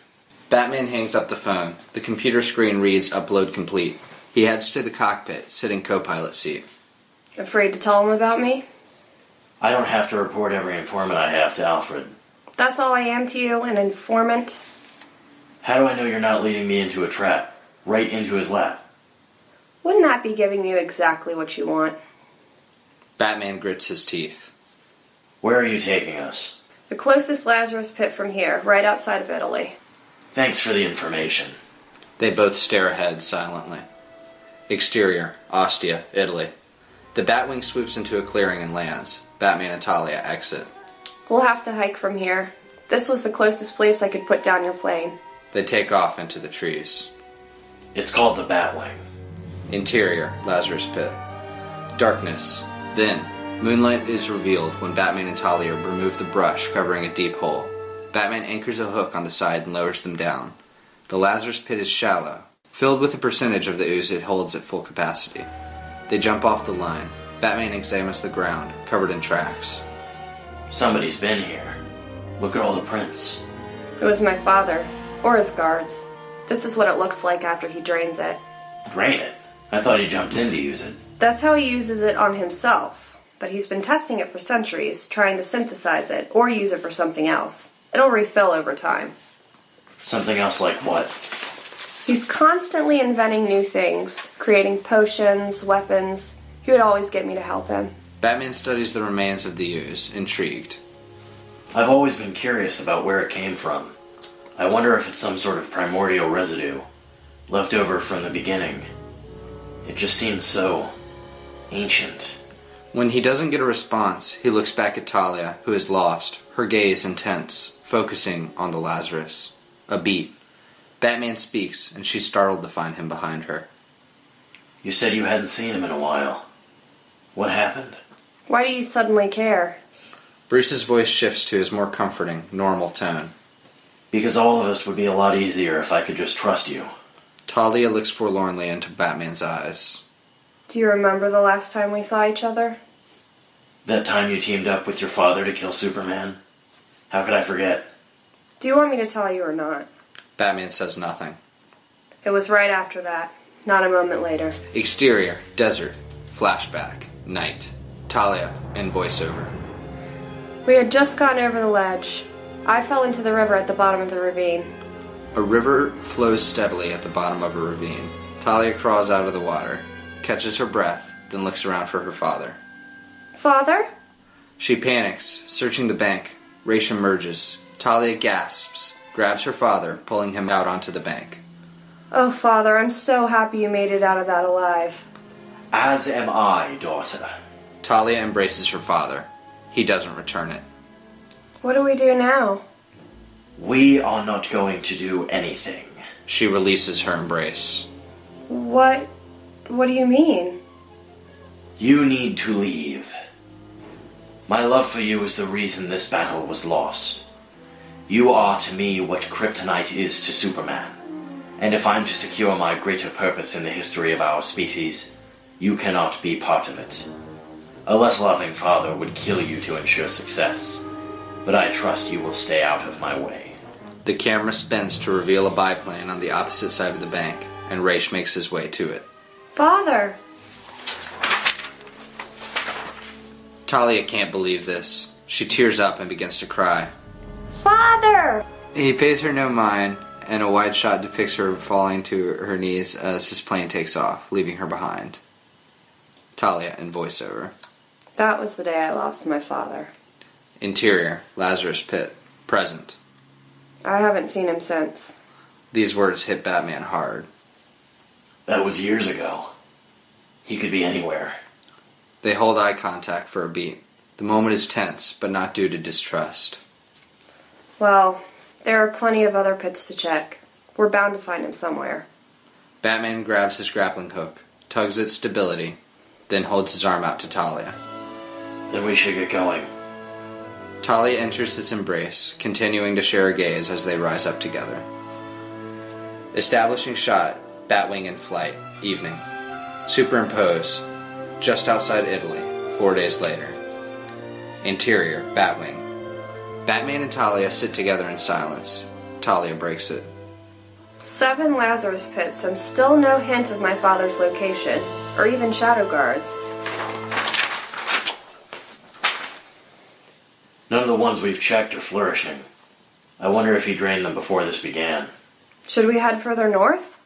Batman hangs up the phone. The computer screen reads upload complete. He heads to the cockpit, sitting co-pilot seat. Afraid to tell him about me? I don't have to report every informant I have to Alfred. That's all I am to you, an informant? How do I know you're not leading me into a trap? Right into his lap? Wouldn't that be giving you exactly what you want? Batman grits his teeth. Where are you taking us? The closest Lazarus pit from here, right outside of Italy. Thanks for the information. They both stare ahead silently. Exterior, Ostia, Italy. The Batwing swoops into a clearing and lands. Batman and Talia exit. We'll have to hike from here. This was the closest place I could put down your plane. They take off into the trees. It's called the Batwing. Interior, Lazarus Pit. Darkness. Then, moonlight is revealed when Batman and Talia remove the brush covering a deep hole. Batman anchors a hook on the side and lowers them down. The Lazarus Pit is shallow, filled with a percentage of the ooze it holds at full capacity. They jump off the line. Batman examines the ground, covered in tracks. Somebody's been here. Look at all the prints. It was my father, or his guards. This is what it looks like after he drains it. Drain it? I thought he jumped in to use it. That's how he uses it on himself. But he's been testing it for centuries, trying to synthesize it, or use it for something else. It'll refill over time. Something else like what? He's constantly inventing new things, creating potions, weapons. He would always get me to help him. Batman studies the remains of the ooze, intrigued. I've always been curious about where it came from. I wonder if it's some sort of primordial residue, left over from the beginning. It just seems so ancient. When he doesn't get a response, he looks back at Talia, who is lost, her gaze intense, focusing on the Lazarus. A beat. Batman speaks, and she's startled to find him behind her. You said you hadn't seen him in a while. What happened? Why do you suddenly care? Bruce's voice shifts to his more comforting, normal tone. Because all of us would be a lot easier if I could just trust you. Talia looks forlornly into Batman's eyes. Do you remember the last time we saw each other? That time you teamed up with your father to kill Superman? How could I forget? Do you want me to tell you or not? Batman says nothing. It was right after that, not a moment later. Exterior, desert, flashback, night. Talia in voiceover. We had just gotten over the ledge. I fell into the river at the bottom of the ravine. A river flows steadily at the bottom of a ravine. Talia crawls out of the water, catches her breath, then looks around for her father. Father? She panics, searching the bank. Raish emerges. Talia gasps, grabs her father, pulling him out onto the bank. Oh, Father, I'm so happy you made it out of that alive. As am I, daughter. Talia embraces her father. He doesn't return it. What do we do now? We are not going to do anything. She releases her embrace. What do you mean? You need to leave. My love for you is the reason this battle was lost. You are to me what kryptonite is to Superman. And if I'm to secure my greater purpose in the history of our species, you cannot be part of it. A less loving father would kill you to ensure success, but I trust you will stay out of my way. The camera spins to reveal a biplane on the opposite side of the bank, and Raish makes his way to it. Father! Talia can't believe this. She tears up and begins to cry. Father! He pays her no mind, and a wide shot depicts her falling to her knees as his plane takes off, leaving her behind. Talia in voiceover. That was the day I lost my father. Interior, Lazarus Pit. Present. I haven't seen him since. These words hit Batman hard. That was years ago. He could be anywhere. They hold eye contact for a beat. The moment is tense, but not due to distrust. Well, there are plenty of other pits to check. We're bound to find him somewhere. Batman grabs his grappling hook, tugs at stability, then holds his arm out to Talia. Then we should get going. Talia enters his embrace, continuing to share a gaze as they rise up together. Establishing shot, Batwing in flight, evening. Superimpose, just outside Italy, 4 days later. Interior, Batwing. Batman and Talia sit together in silence. Talia breaks it. 7 Lazarus pits and still no hint of my father's location, or even shadow guards. None of the ones we've checked are flourishing. I wonder if he drained them before this began. Should we head further north?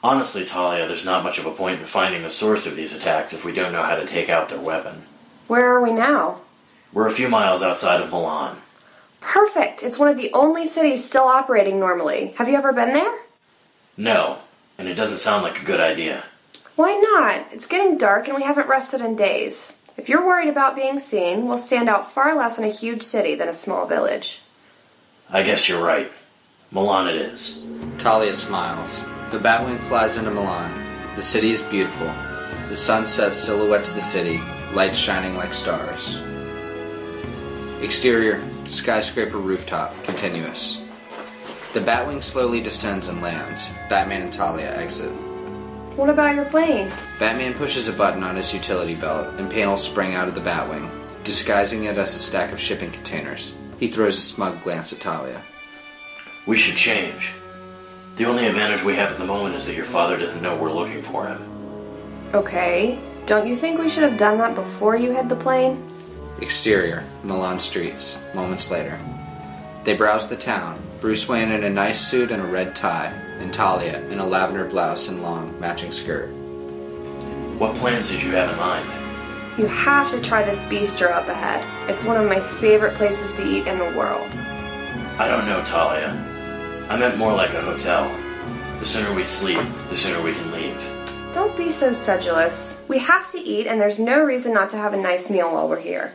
Honestly, Talia, there's not much of a point in finding the source of these attacks if we don't know how to take out their weapon. Where are we now? We're a few miles outside of Milan. Perfect! It's one of the only cities still operating normally. Have you ever been there? No, and it doesn't sound like a good idea. Why not? It's getting dark and we haven't rested in days. If you're worried about being seen, we'll stand out far less in a huge city than a small village. I guess you're right. Milan it is. Talia smiles. The Batwing flies into Milan. The city is beautiful. The sunset silhouettes the city, lights shining like stars. Exterior, skyscraper rooftop, continuous. The Batwing slowly descends and lands. Batman and Talia exit. What about your plane? Batman pushes a button on his utility belt, and panels spring out of the Batwing, disguising it as a stack of shipping containers. He throws a smug glance at Talia. We should change. The only advantage we have at the moment is that your father doesn't know we're looking for him. Okay. Don't you think we should have done that before you hid the plane? Exterior, Milan streets, moments later. They browse the town, Bruce Wayne in a nice suit and a red tie, and Talia in a lavender blouse and long, matching skirt. What plans did you have in mind? You have to try this bistro up ahead. It's one of my favorite places to eat in the world. I don't know, Talia. I meant more like a hotel. The sooner we sleep, the sooner we can leave. Don't be so sedulous. We have to eat, and there's no reason not to have a nice meal while we're here.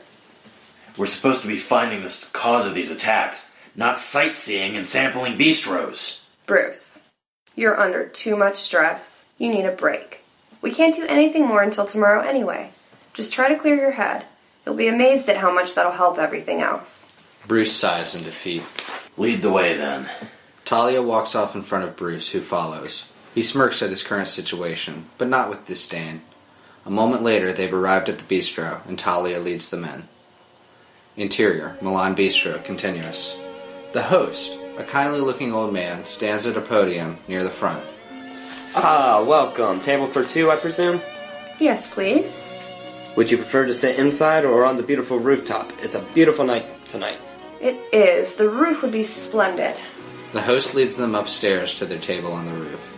We're supposed to be finding the cause of these attacks, not sightseeing and sampling bistros. Bruce, you're under too much stress. You need a break. We can't do anything more until tomorrow anyway. Just try to clear your head. You'll be amazed at how much that'll help everything else. Bruce sighs in defeat. Lead the way, then. Talia walks off in front of Bruce, who follows. He smirks at his current situation, but not with disdain. A moment later, they've arrived at the bistro, and Talia leads them in. Interior, Milan Bistro, continuous. The host, a kindly-looking old man, stands at a podium near the front. Ah, welcome. Table for two, I presume? Yes, please. Would you prefer to sit inside or on the beautiful rooftop? It's a beautiful night tonight. It is. The roof would be splendid. The host leads them upstairs to their table on the roof.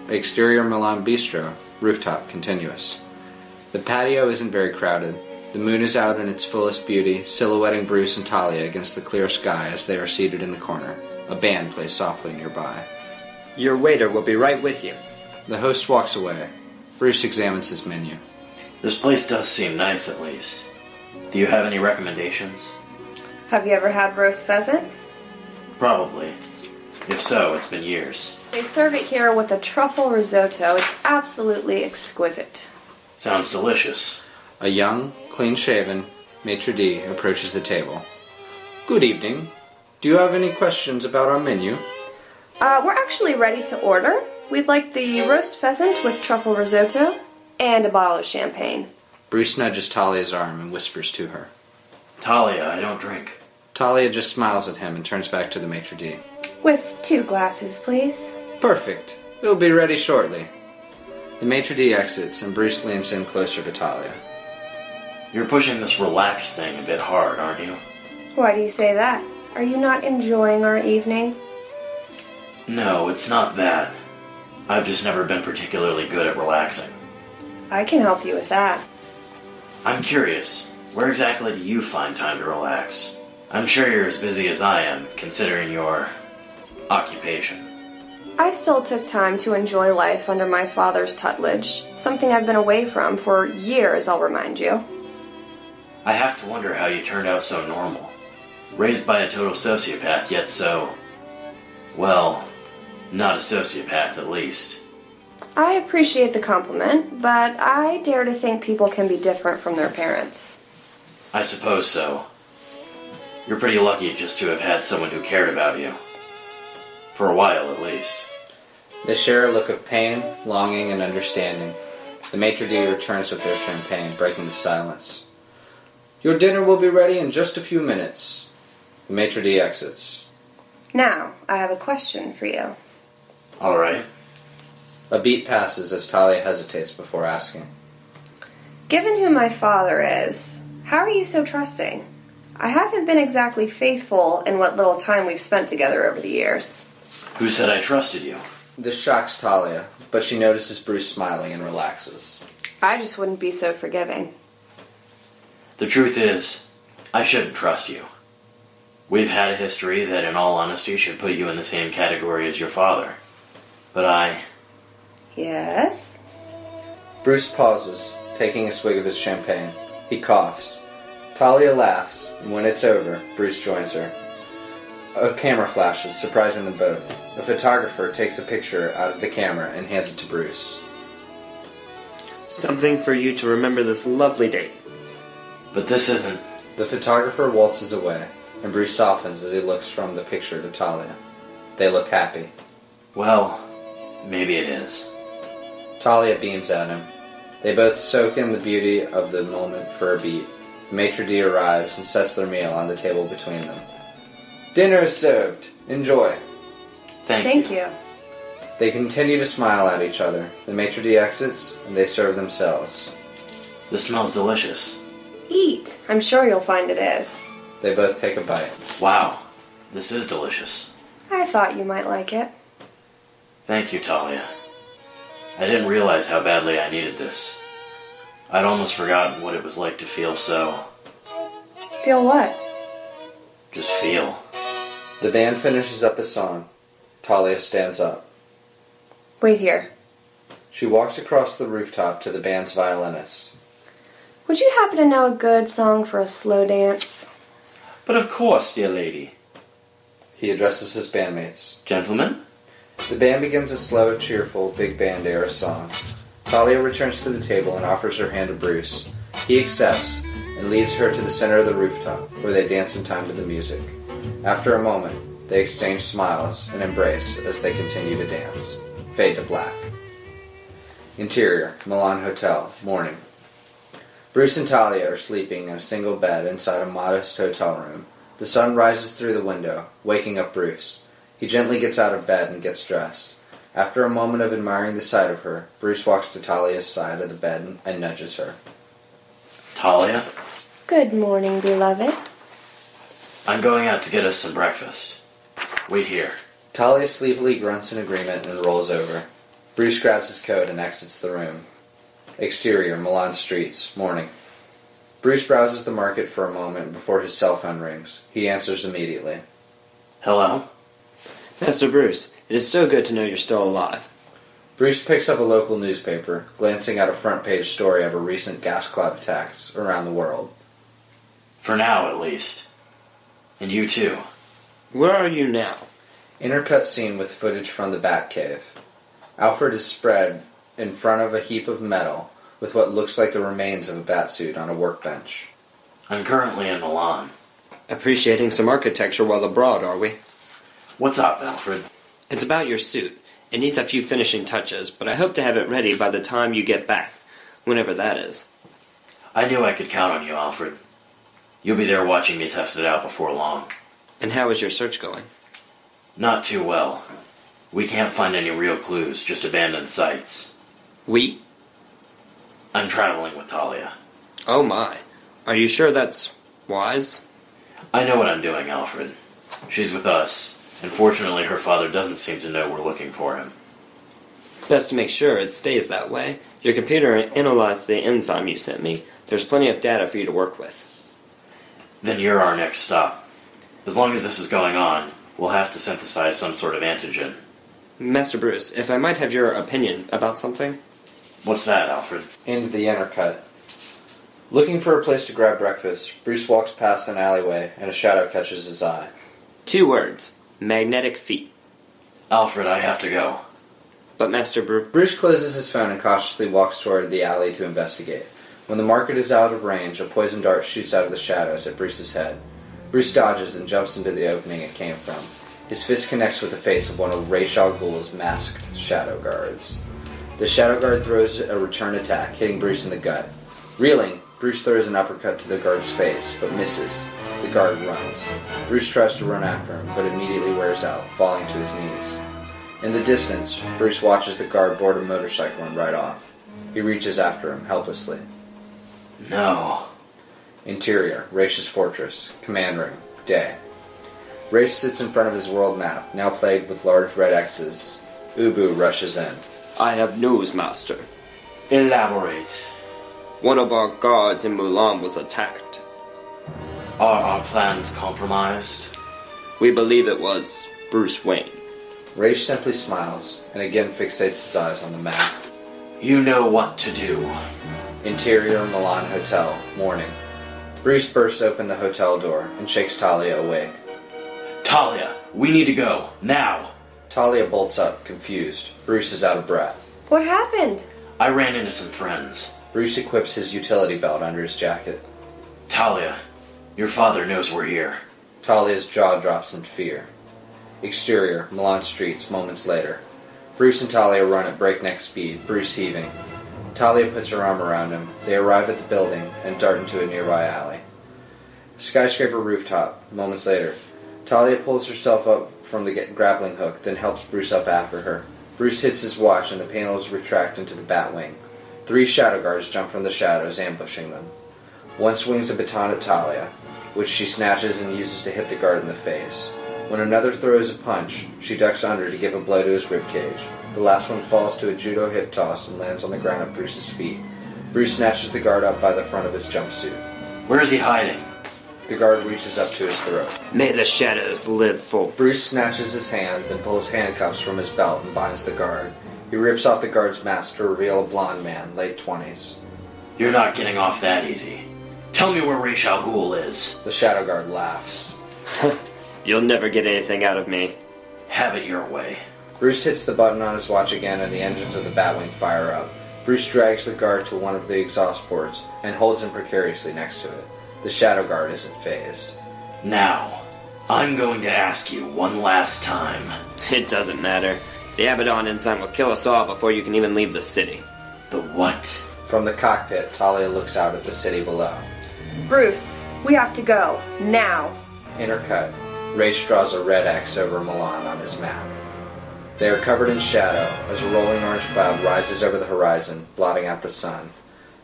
Exterior Milan Bistro, rooftop, continuous. The patio isn't very crowded. The moon is out in its fullest beauty, silhouetting Bruce and Talia against the clear sky as they are seated in the corner. A band plays softly nearby. Your waiter will be right with you. The host walks away. Bruce examines his menu. This place does seem nice, at least. Do you have any recommendations? Have you ever had roast pheasant? Probably. If so, it's been years. They serve it here with a truffle risotto. It's absolutely exquisite. Sounds delicious. A young, clean-shaven maitre d' approaches the table. Good evening. Do you have any questions about our menu? We're actually ready to order. We'd like the roast pheasant with truffle risotto and a bottle of champagne. Bruce nudges Talia's arm and whispers to her. Talia, I don't drink. Talia just smiles at him and turns back to the maitre d'. With 2 glasses, please. Perfect. We'll be ready shortly. The maitre d' exits and Bruce leans in closer to Talia. You're pushing this relaxed thing a bit hard, aren't you? Why do you say that? Are you not enjoying our evening? No, it's not that. I've just never been particularly good at relaxing. I can help you with that. I'm curious, where exactly do you find time to relax? I'm sure you're as busy as I am, considering your occupation. I still took time to enjoy life under my father's tutelage, something I've been away from for years, I'll remind you. I have to wonder how you turned out so normal. Raised by a total sociopath, yet so... well, not a sociopath at least. I appreciate the compliment, but I dare to think people can be different from their parents. I suppose so. You're pretty lucky just to have had someone who cared about you. For a while, at least. They share a look of pain, longing, and understanding. The maitre d' returns with their champagne, breaking the silence. Your dinner will be ready in just a few minutes. The maitre d' exits. Now, I have a question for you. All right. A beat passes as Talia hesitates before asking. Given who my father is, how are you so trusting? I haven't been exactly faithful in what little time we've spent together over the years. Who said I trusted you? This shocks Talia, but she notices Bruce smiling and relaxes. I just wouldn't be so forgiving. The truth is, I shouldn't trust you. We've had a history that, in all honesty, should put you in the same category as your father. But I... Yes? Bruce pauses, taking a swig of his champagne. He coughs. Talia laughs, and when it's over, Bruce joins her. A camera flashes, surprising them both. A photographer takes a picture out of the camera and hands it to Bruce. Something for you to remember this lovely date. But this isn't... The photographer waltzes away, and Bruce softens as he looks from the picture to Talia. They look happy. Well, maybe it is. Talia beams at him. They both soak in the beauty of the moment for a beat. The maitre d' arrives and sets their meal on the table between them. Dinner is served. Enjoy. Thank you. They continue to smile at each other. The maitre d' exits, and they serve themselves. This smells delicious. Eat. I'm sure you'll find it is. They both take a bite. Wow, this is delicious. I thought you might like it. Thank you, Talia. I didn't realize how badly I needed this. I'd almost forgotten what it was like to feel so... Feel what? just feel. The band finishes up a song. Talia stands up. Wait here. She walks across the rooftop to the band's violinist. Would you happen to know a good song for a slow dance? But of course, dear lady. He addresses his bandmates. Gentlemen? The band begins a slow, cheerful, big band era song. Talia returns to the table and offers her hand to Bruce. He accepts and leads her to the center of the rooftop, where they dance in time to the music. After a moment, they exchange smiles and embrace as they continue to dance. Fade to black. Interior, Milan Hotel, morning. Bruce and Talia are sleeping in a single bed inside a modest hotel room. The sun rises through the window, waking up Bruce. He gently gets out of bed and gets dressed. After a moment of admiring the sight of her, Bruce walks to Talia's side of the bed and nudges her. Talia? Good morning, beloved. I'm going out to get us some breakfast. Wait here. Talia sleepily grunts in agreement and rolls over. Bruce grabs his coat and exits the room. Exterior, Milan streets, morning. Bruce browses the market for a moment before his cell phone rings. He answers immediately. Hello? Master Bruce, it is so good to know you're still alive. Bruce picks up a local newspaper, glancing at a front-page story of a recent gas cloud attacks around the world. For now, at least. And you too. Where are you now? Intercut scene with footage from the Batcave. Alfred is spread in front of a heap of metal with what looks like the remains of a batsuit on a workbench. I'm currently in Milan. Appreciating some architecture while abroad, are we? What's up, Alfred? It's about your suit. It needs a few finishing touches, but I hope to have it ready by the time you get back, whenever that is. I knew I could count on you, Alfred. You'll be there watching me test it out before long. And how is your search going? Not too well. We can't find any real clues, just abandoned sites. We? I'm traveling with Talia. Oh my. Are you sure that's wise? I know what I'm doing, Alfred. She's with us, and fortunately her father doesn't seem to know we're looking for him. Best to make sure it stays that way. Your computer analyzed the enzyme you sent me. There's plenty of data for you to work with. Then you're our next stop. As long as this is going on, we'll have to synthesize some sort of antigen. Master Bruce, if I might have your opinion about something? What's that, Alfred? Into the intercut. Looking for a place to grab breakfast, Bruce walks past an alleyway and a shadow catches his eye. 2 words. Magnetic feet. Alfred, I have to go. But Master Bruce closes his phone and cautiously walks toward the alley to investigate. When the market is out of range, a poison dart shoots out of the shadows at Bruce's head. Bruce dodges and jumps into the opening it came from. His fist connects with the face of one of Ghul's masked shadow guards. The shadow guard throws a return attack, hitting Bruce in the gut. Reeling, Bruce throws an uppercut to the guard's face, but misses. The guard runs. Bruce tries to run after him, but immediately wears out, falling to his knees. In the distance, Bruce watches the guard board a motorcycle and ride off. He reaches after him, helplessly. No. Interior, Raish's fortress. Command room. Day. Raish sits in front of his world map, now plagued with large red X's. Ubu rushes in. I have news, Master. Elaborate. One of our guards in Mulan was attacked. Are our plans compromised? We believe it was Bruce Wayne. Raish simply smiles, and again fixates his eyes on the map. You know what to do. Interior Milan Hotel, morning. Bruce bursts open the hotel door and shakes Talia awake. Talia, we need to go. Now. Talia bolts up, confused. Bruce is out of breath. What happened? I ran into some friends. Bruce equips his utility belt under his jacket. Talia, your father knows we're here. Talia's jaw drops in fear. Exterior, Milan streets, moments later. Bruce and Talia run at breakneck speed, Bruce heaving. Talia puts her arm around him. They arrive at the building and dart into a nearby alley. Skyscraper rooftop, moments later. Talia pulls herself up from the grappling hook, then helps Bruce up after her. Bruce hits his watch and the panels retract into the Batwing. 3 shadow guards jump from the shadows, ambushing them. One swings a baton at Talia, which she snatches and uses to hit the guard in the face. When another throws a punch, she ducks under to give a blow to his ribcage. The last one falls to a judo hip toss and lands on the ground at Bruce's feet. Bruce snatches the guard up by the front of his jumpsuit. Where is he hiding? The guard reaches up to his throat. May the shadows live for... Bruce snatches his hand, then pulls handcuffs from his belt and binds the guard. He rips off the guard's mask to reveal a blonde man, late 20s. You're not getting off that easy. Tell me where Ra's al Ghul is. The shadow guard laughs. You'll never get anything out of me. Have it your way. Bruce hits the button on his watch again and the engines of the Batwing fire up. Bruce drags the guard to one of the exhaust ports and holds him precariously next to it. The shadow guard isn't fazed. Now, I'm going to ask you one last time. It doesn't matter. The Abaddon enzyme will kill us all before you can even leave the city. The what? From the cockpit, Talia looks out at the city below. Bruce, we have to go. Now. Intercut. Ra's draws a red X over Milan on his map. They are covered in shadow as a rolling orange cloud rises over the horizon, blotting out the sun.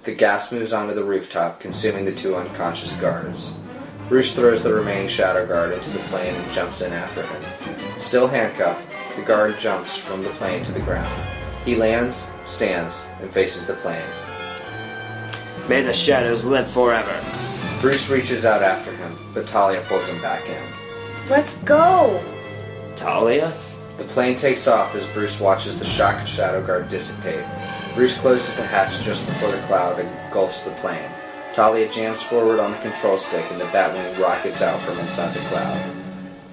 The gas moves onto the rooftop, consuming the two unconscious guards. Bruce throws the remaining shadow guard into the plane and jumps in after him. Still handcuffed, the guard jumps from the plane to the ground. He lands, stands, and faces the plane. May the shadows live forever. Bruce reaches out after him, but Talia pulls him back in. Let's go! Talia? The plane takes off as Bruce watches the shocked shadow guard dissipate. Bruce closes the hatch just before the cloud engulfs the plane. Talia jams forward on the control stick and the Batwing rockets out from inside the cloud.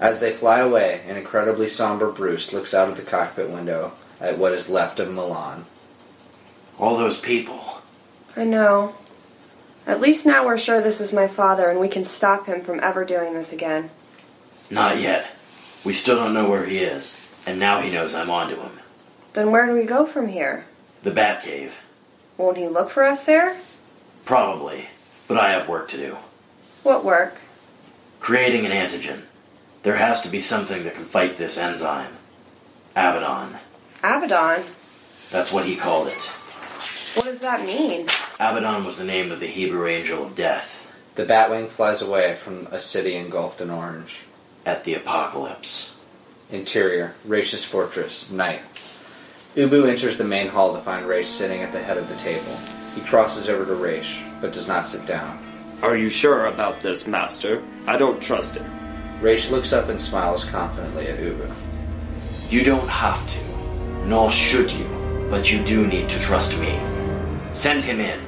As they fly away, an incredibly somber Bruce looks out of the cockpit window at what is left of Milan. All those people. I know. At least now we're sure this is my father and we can stop him from ever doing this again. Not yet. We still don't know where he is, and now he knows I'm onto him. Then where do we go from here? The Batcave. Won't he look for us there? Probably, but I have work to do. What work? Creating an antigen. There has to be something that can fight this enzyme. Abaddon. Abaddon? That's what he called it. What does that mean? Abaddon was the name of the Hebrew angel of death. The Batwing flies away from a city engulfed in orange. At the apocalypse. Interior, Ra's fortress, night. Ubu enters the main hall to find Ra's sitting at the head of the table. He crosses over to Ra's, but does not sit down. Are you sure about this, Master? I don't trust him. Ra's looks up and smiles confidently at Ubu. You don't have to, nor should you, but you do need to trust me. Send him in.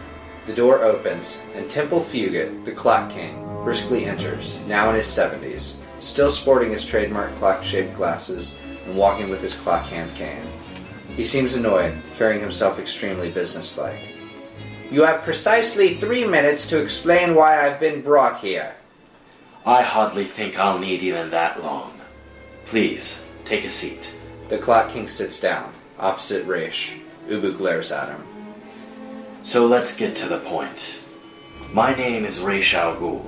The door opens, and Temple Fugit, the Clock King, briskly enters, now in his 70s, still sporting his trademark clock-shaped glasses and walking with his clock hand cane. He seems annoyed, carrying himself extremely businesslike. You have precisely 3 minutes to explain why I've been brought here. I hardly think I'll need even that long. Please, take a seat. The Clock King sits down, opposite Ra's. Ubu glares at him. So let's get to the point. My name is Ra's al Ghul,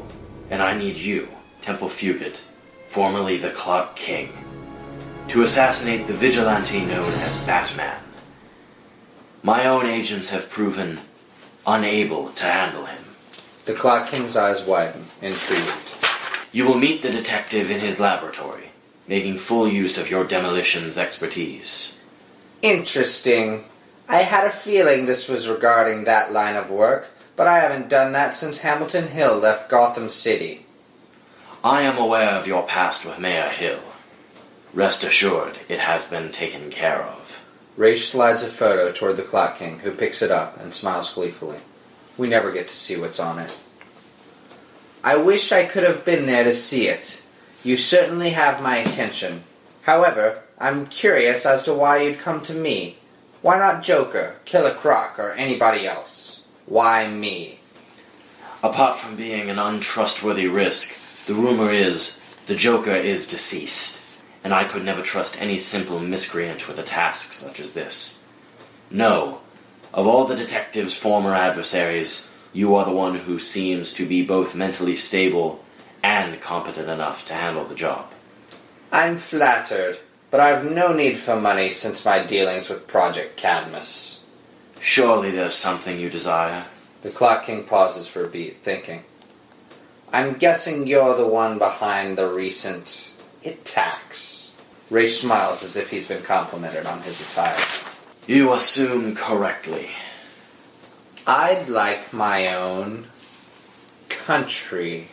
and I need you, Temple Fugit, formerly the Clock King, to assassinate the vigilante known as Batman. My own agents have proven unable to handle him. The Clock King's eyes widen, intrigued. You will meet the detective in his laboratory, making full use of your demolitions expertise. Interesting. I had a feeling this was regarding that line of work, but I haven't done that since Hamilton Hill left Gotham City. I am aware of your past with Mayor Hill. Rest assured, it has been taken care of. Ra's slides a photo toward the Clock King, who picks it up and smiles gleefully. We never get to see what's on it. I wish I could have been there to see it. You certainly have my attention. However, I'm curious as to why you'd come to me. Why not Joker, Killer Croc, or anybody else? Why me? Apart from being an untrustworthy risk, the rumor is the Joker is deceased, and I could never trust any simple miscreant with a task such as this. No, of all the detective's former adversaries, you are the one who seems to be both mentally stable and competent enough to handle the job. I'm flattered, but I've no need for money since my dealings with Project Cadmus. Surely there's something you desire. The Clock King pauses for a beat, thinking. I'm guessing you're the one behind the recent attacks. Ra's smiles as if he's been complimented on his attire. You assume correctly. I'd like my own country.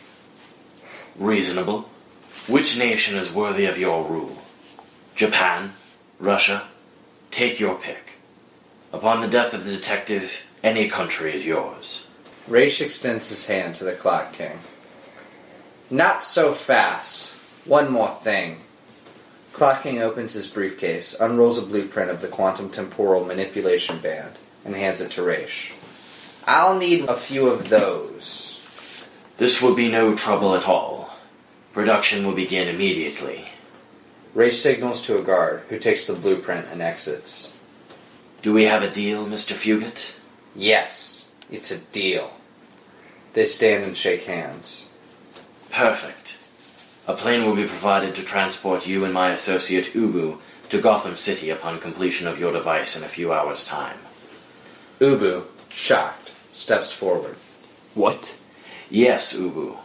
Reasonable. Which nation is worthy of your rule? Japan? Russia? Take your pick. Upon the death of the detective, any country is yours. Raish extends his hand to the Clock King. Not so fast. One more thing. Clock King opens his briefcase, unrolls a blueprint of the quantum temporal manipulation band, and hands it to Raish. I'll need a few of those. This will be no trouble at all. Production will begin immediately. Raish signals to a guard, who takes the blueprint and exits. Do we have a deal, Mr. Fugit? Yes, it's a deal. They stand and shake hands. Perfect. A plane will be provided to transport you and my associate Ubu to Gotham City upon completion of your device in a few hours' time. Ubu, shocked, steps forward. What? Yes, Ubu.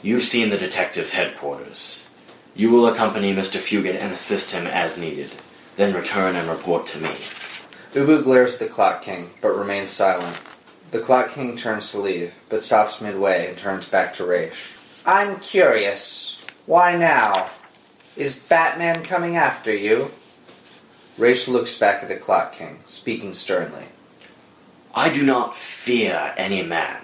You've seen the detective's headquarters. You will accompany Mr. Fugit and assist him as needed, then return and report to me. Ubu glares at the Clock King, but remains silent. The Clock King turns to leave, but stops midway and turns back to Raish. I'm curious. Why now? Is Batman coming after you? Raish looks back at the Clock King, speaking sternly. I do not fear any man.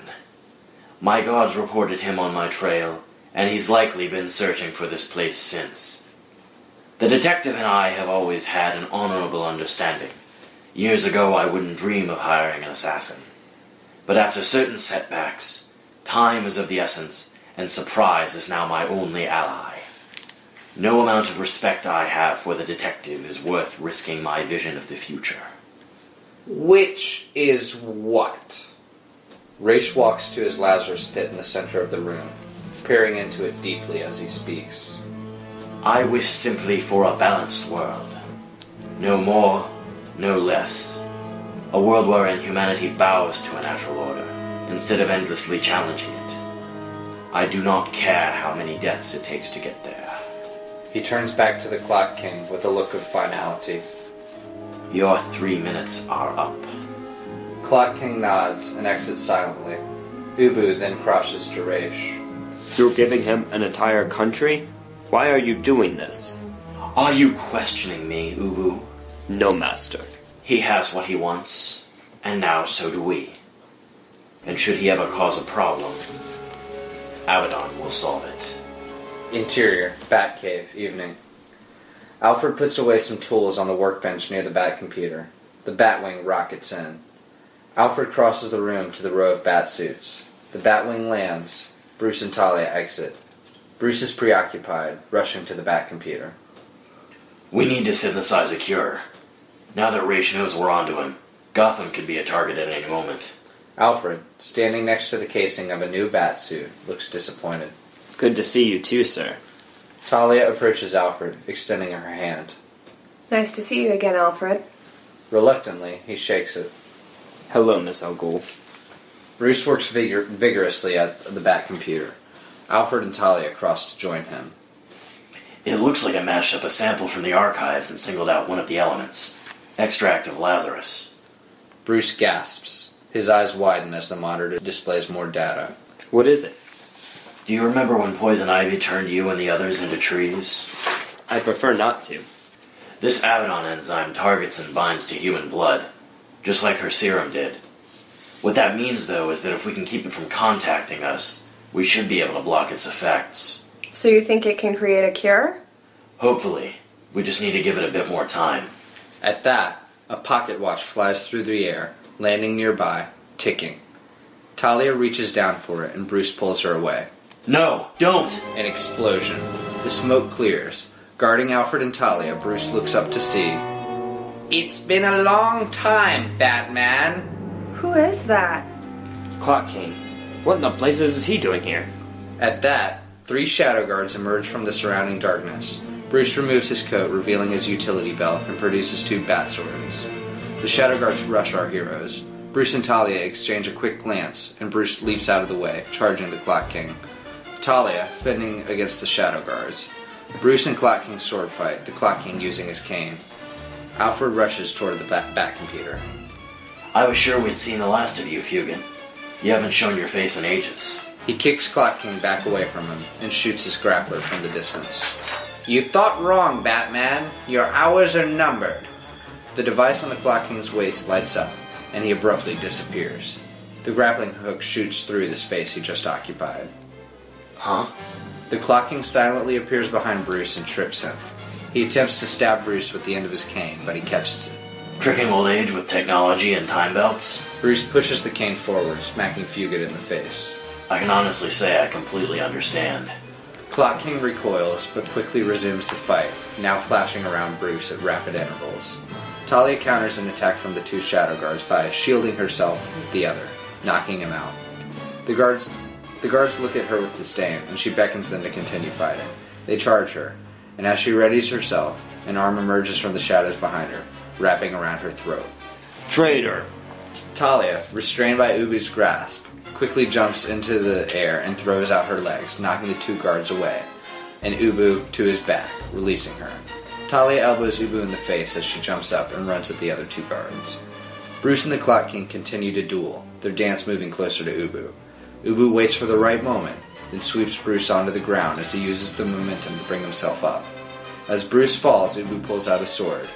My gods reported him on my trail, and he's likely been searching for this place since. The detective and I have always had an honorable understanding. Years ago I wouldn't dream of hiring an assassin. But after certain setbacks, time is of the essence, and surprise is now my only ally. No amount of respect I have for the detective is worth risking my vision of the future. Which is what? Raish walks to his Lazarus pit in the center of the room, peering into it deeply as he speaks. I wish simply for a balanced world. No more, no less. A world wherein humanity bows to a natural order, instead of endlessly challenging it. I do not care how many deaths it takes to get there. He turns back to the Clock King with a look of finality. Your 3 minutes are up. Clock King nods and exits silently. Ubu then crosses to Raish. You're giving him an entire country? Why are you doing this? Are you questioning me, Ubu? No, master. He has what he wants, and now so do we. And should he ever cause a problem, Abaddon will solve it. Interior, Batcave, evening. Alfred puts away some tools on the workbench near the Bat computer. The Batwing rockets in. Alfred crosses the room to the row of Batsuits. The Batwing lands. Bruce and Talia exit. Bruce is preoccupied, rushing to the Bat computer. We need to synthesize a cure. Now that Raish knows we're onto him, Gotham could be a target at any moment. Alfred, standing next to the casing of a new Batsuit, looks disappointed. Good to see you too, sir. Talia approaches Alfred, extending her hand. Nice to see you again, Alfred. Reluctantly, he shakes it. Hello, Miss Ghul. Bruce works vigorously at the Bat computer. Alfred and Talia cross to join him. It looks like I matched up a sample from the archives and singled out one of the elements. Extract of Lazarus. Bruce gasps. His eyes widen as the monitor displays more data. What is it? Do you remember when poison ivy turned you and the others into trees? I prefer not to. This Abaddon enzyme targets and binds to human blood, just like her serum did. What that means, though, is that if we can keep it from contacting us, we should be able to block its effects. So you think it can create a cure? Hopefully. We just need to give it a bit more time. At that, a pocket watch flies through the air, landing nearby, ticking. Talia reaches down for it, and Bruce pulls her away. No, don't! An explosion. The smoke clears. Guarding Alfred and Talia, Bruce looks up to see. It's been a long time, Batman. Who is that? Clock King. What in the blazes is he doing here? At that, 3 shadow guards emerge from the surrounding darkness. Bruce removes his coat, revealing his utility belt, and produces 2 bat swords. The shadow guards rush our heroes. Bruce and Talia exchange a quick glance, and Bruce leaps out of the way, charging the Clock King. Talia, fending against the shadow guards. Bruce and Clock King sword fight, the Clock King using his cane. Alfred rushes toward the bat computer. I was sure we'd seen the last of you, Fugit. You haven't shown your face in ages. He kicks Clock King back away from him and shoots his grappler from the distance. You thought wrong, Batman. Your hours are numbered. The device on the Clock King's waist lights up, and he abruptly disappears. The grappling hook shoots through the space he just occupied. Huh? The Clock King silently appears behind Bruce and trips him. He attempts to stab Bruce with the end of his cane, but he catches it. Tricking old age with technology and time belts? Bruce pushes the cane forward, smacking Fugit in the face. I can honestly say I completely understand. Clock King recoils, but quickly resumes the fight, now flashing around Bruce at rapid intervals. Talia counters an attack from the two Shadow Guards by shielding herself with the other, knocking him out. The guards look at her with disdain, and she beckons them to continue fighting. They charge her, and as she readies herself, an arm emerges from the shadows behind her, wrapping around her throat. Traitor! Talia, restrained by Ubu's grasp, quickly jumps into the air and throws out her legs, knocking the two guards away, and Ubu to his back, releasing her. Talia elbows Ubu in the face as she jumps up and runs at the other two guards. Bruce and the Clock King continue to duel, their dance moving closer to Ubu. Ubu waits for the right moment, then sweeps Bruce onto the ground as he uses the momentum to bring himself up. As Bruce falls, Ubu pulls out a sword.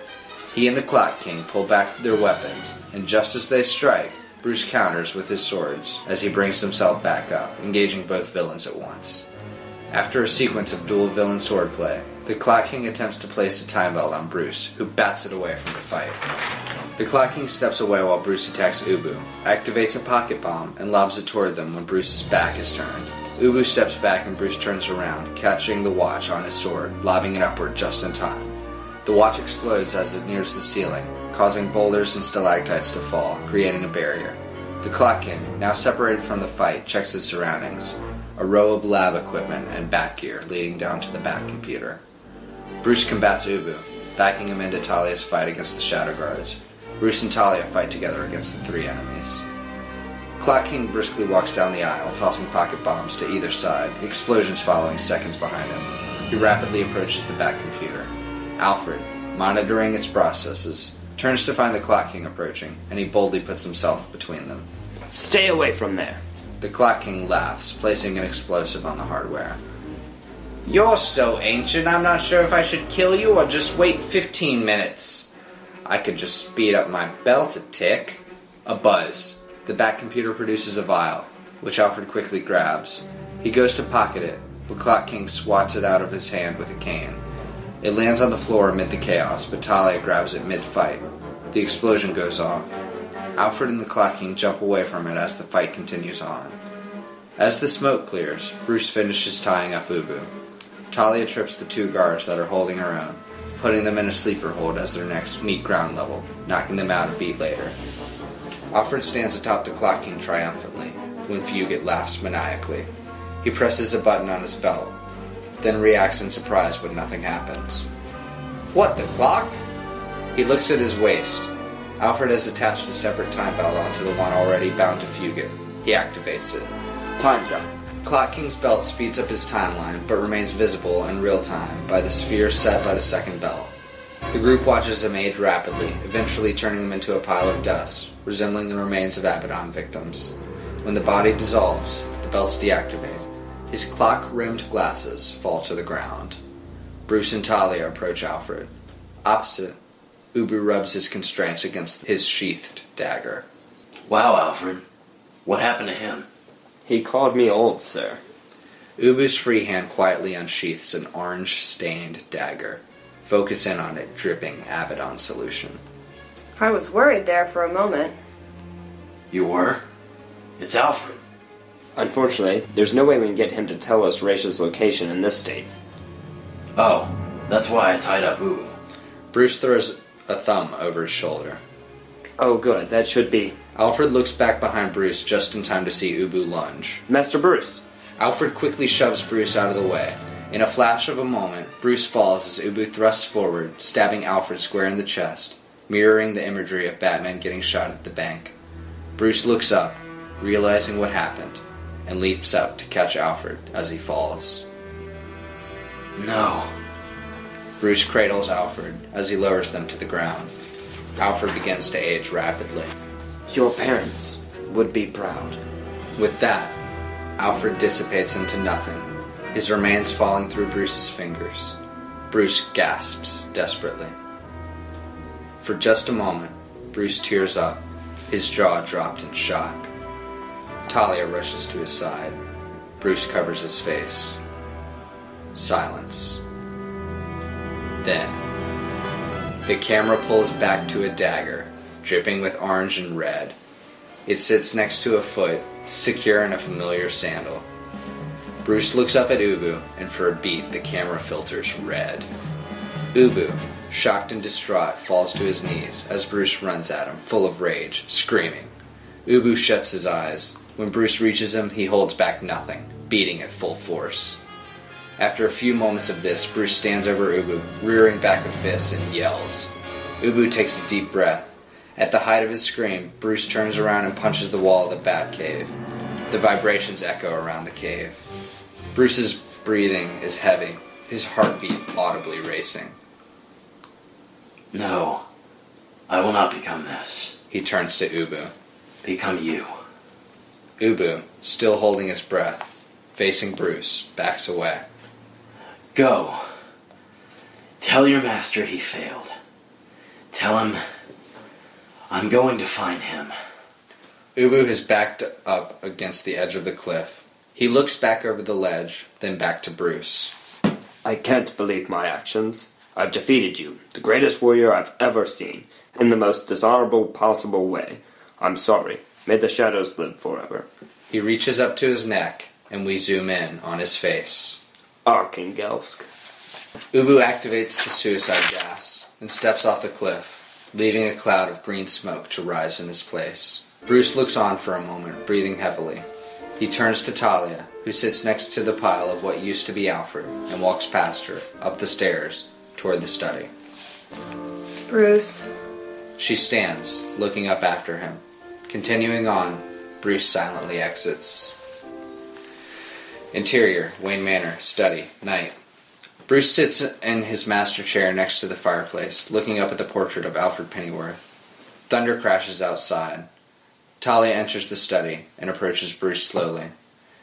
He and the Clock King pull back their weapons, and just as they strike, Bruce counters with his swords as he brings himself back up, engaging both villains at once. After a sequence of dual villain swordplay, the Clock King attempts to place a time belt on Bruce, who bats it away from the fight. The Clock King steps away while Bruce attacks Ubu, activates a pocket bomb, and lobs it toward them when Bruce's back is turned. Ubu steps back and Bruce turns around, catching the watch on his sword, lobbing it upward just in time. The watch explodes as it nears the ceiling, causing boulders and stalactites to fall, creating a barrier. The Clock King, now separated from the fight, checks his surroundings. A row of lab equipment and bat gear leading down to the bat computer. Bruce combats Ubu, backing him into Talia's fight against the Shadow Guards. Bruce and Talia fight together against the three enemies. Clock King briskly walks down the aisle, tossing pocket bombs to either side, explosions following seconds behind him. He rapidly approaches the bat computer. Alfred, monitoring its processes, turns to find the Clock King approaching, and he boldly puts himself between them. Stay away from there. The Clock King laughs, placing an explosive on the hardware. You're so ancient, I'm not sure if I should kill you or just wait 15 minutes. I could just speed up my belt a tick. A buzz. The bat computer produces a vial, which Alfred quickly grabs. He goes to pocket it, but Clock King swats it out of his hand with a cane. It lands on the floor amid the chaos, but Talia grabs it mid-fight. The explosion goes off. Alfred and the Clock King jump away from it as the fight continues on. As the smoke clears, Bruce finishes tying up Ubu. Talia trips the two guards that are holding her own, putting them in a sleeper hold as their necks meet ground level, knocking them out a beat later. Alfred stands atop the Clock King triumphantly, when Fugit laughs maniacally. He presses a button on his belt, then reacts in surprise when nothing happens. What, the clock? He looks at his waist. Alfred has attached a separate time belt onto the one already bound to Fugit. He activates it. Time's up. Clock King's belt speeds up his timeline, but remains visible in real time by the sphere set by the second belt. The group watches him age rapidly, eventually turning him into a pile of dust, resembling the remains of Abaddon victims. When the body dissolves, the belts deactivate. His clock-rimmed glasses fall to the ground. Bruce and Talia approach Alfred. Opposite, Ubu rubs his constraints against his sheathed dagger. Wow, Alfred. What happened to him? He called me old, sir. Ubu's free hand quietly unsheaths an orange-stained dagger. Focus in on it, dripping Abaddon solution. I was worried there for a moment. You were? It's Alfred. Unfortunately, there's no way we can get him to tell us Raisha's location in this state. Oh, that's why I tied up Ubu. Bruce throws a thumb over his shoulder. Oh good, that should be... Alfred looks back behind Bruce just in time to see Ubu lunge. Master Bruce! Alfred quickly shoves Bruce out of the way. In a flash of a moment, Bruce falls as Ubu thrusts forward, stabbing Alfred square in the chest, mirroring the imagery of Batman getting shot at the bank. Bruce looks up, realizing what happened, and leaps up to catch Alfred as he falls. No. Bruce cradles Alfred as he lowers them to the ground. Alfred begins to age rapidly. Your parents would be proud. With that, Alfred dissipates into nothing, his remains falling through Bruce's fingers. Bruce gasps desperately. For just a moment, Bruce tears up, his jaw dropped in shock. Talia rushes to his side. Bruce covers his face. Silence. Then, the camera pulls back to a dagger, dripping with orange and red. It sits next to a foot, secure in a familiar sandal. Bruce looks up at Ubu, and for a beat, the camera filters red. Ubu, shocked and distraught, falls to his knees as Bruce runs at him, full of rage, screaming. Ubu shuts his eyes. When Bruce reaches him, he holds back nothing, beating at full force. After a few moments of this, Bruce stands over Ubu, rearing back a fist, and yells. Ubu takes a deep breath. At the height of his scream, Bruce turns around and punches the wall of the bat cave. The vibrations echo around the cave. Bruce's breathing is heavy, his heartbeat audibly racing. No, I will not become this. He turns to Ubu. Become you. Ubu, still holding his breath, facing Bruce, backs away. Go. Tell your master he failed. Tell him I'm going to find him. Ubu has backed up against the edge of the cliff. He looks back over the ledge, then back to Bruce. I can't believe my actions. I've defeated you, the greatest warrior I've ever seen, in the most dishonorable possible way. I'm sorry. May the shadows live forever. He reaches up to his neck, and we zoom in on his face. Archangelsk. Ubu activates the suicide gas and steps off the cliff, leaving a cloud of green smoke to rise in his place. Bruce looks on for a moment, breathing heavily. He turns to Talia, who sits next to the pile of what used to be Alfred, and walks past her, up the stairs, toward the study. Bruce. She stands, looking up after him. Continuing on, Bruce silently exits. Interior, Wayne Manor, study, night. Bruce sits in his master chair next to the fireplace, looking up at the portrait of Alfred Pennyworth. Thunder crashes outside. Talia enters the study and approaches Bruce slowly.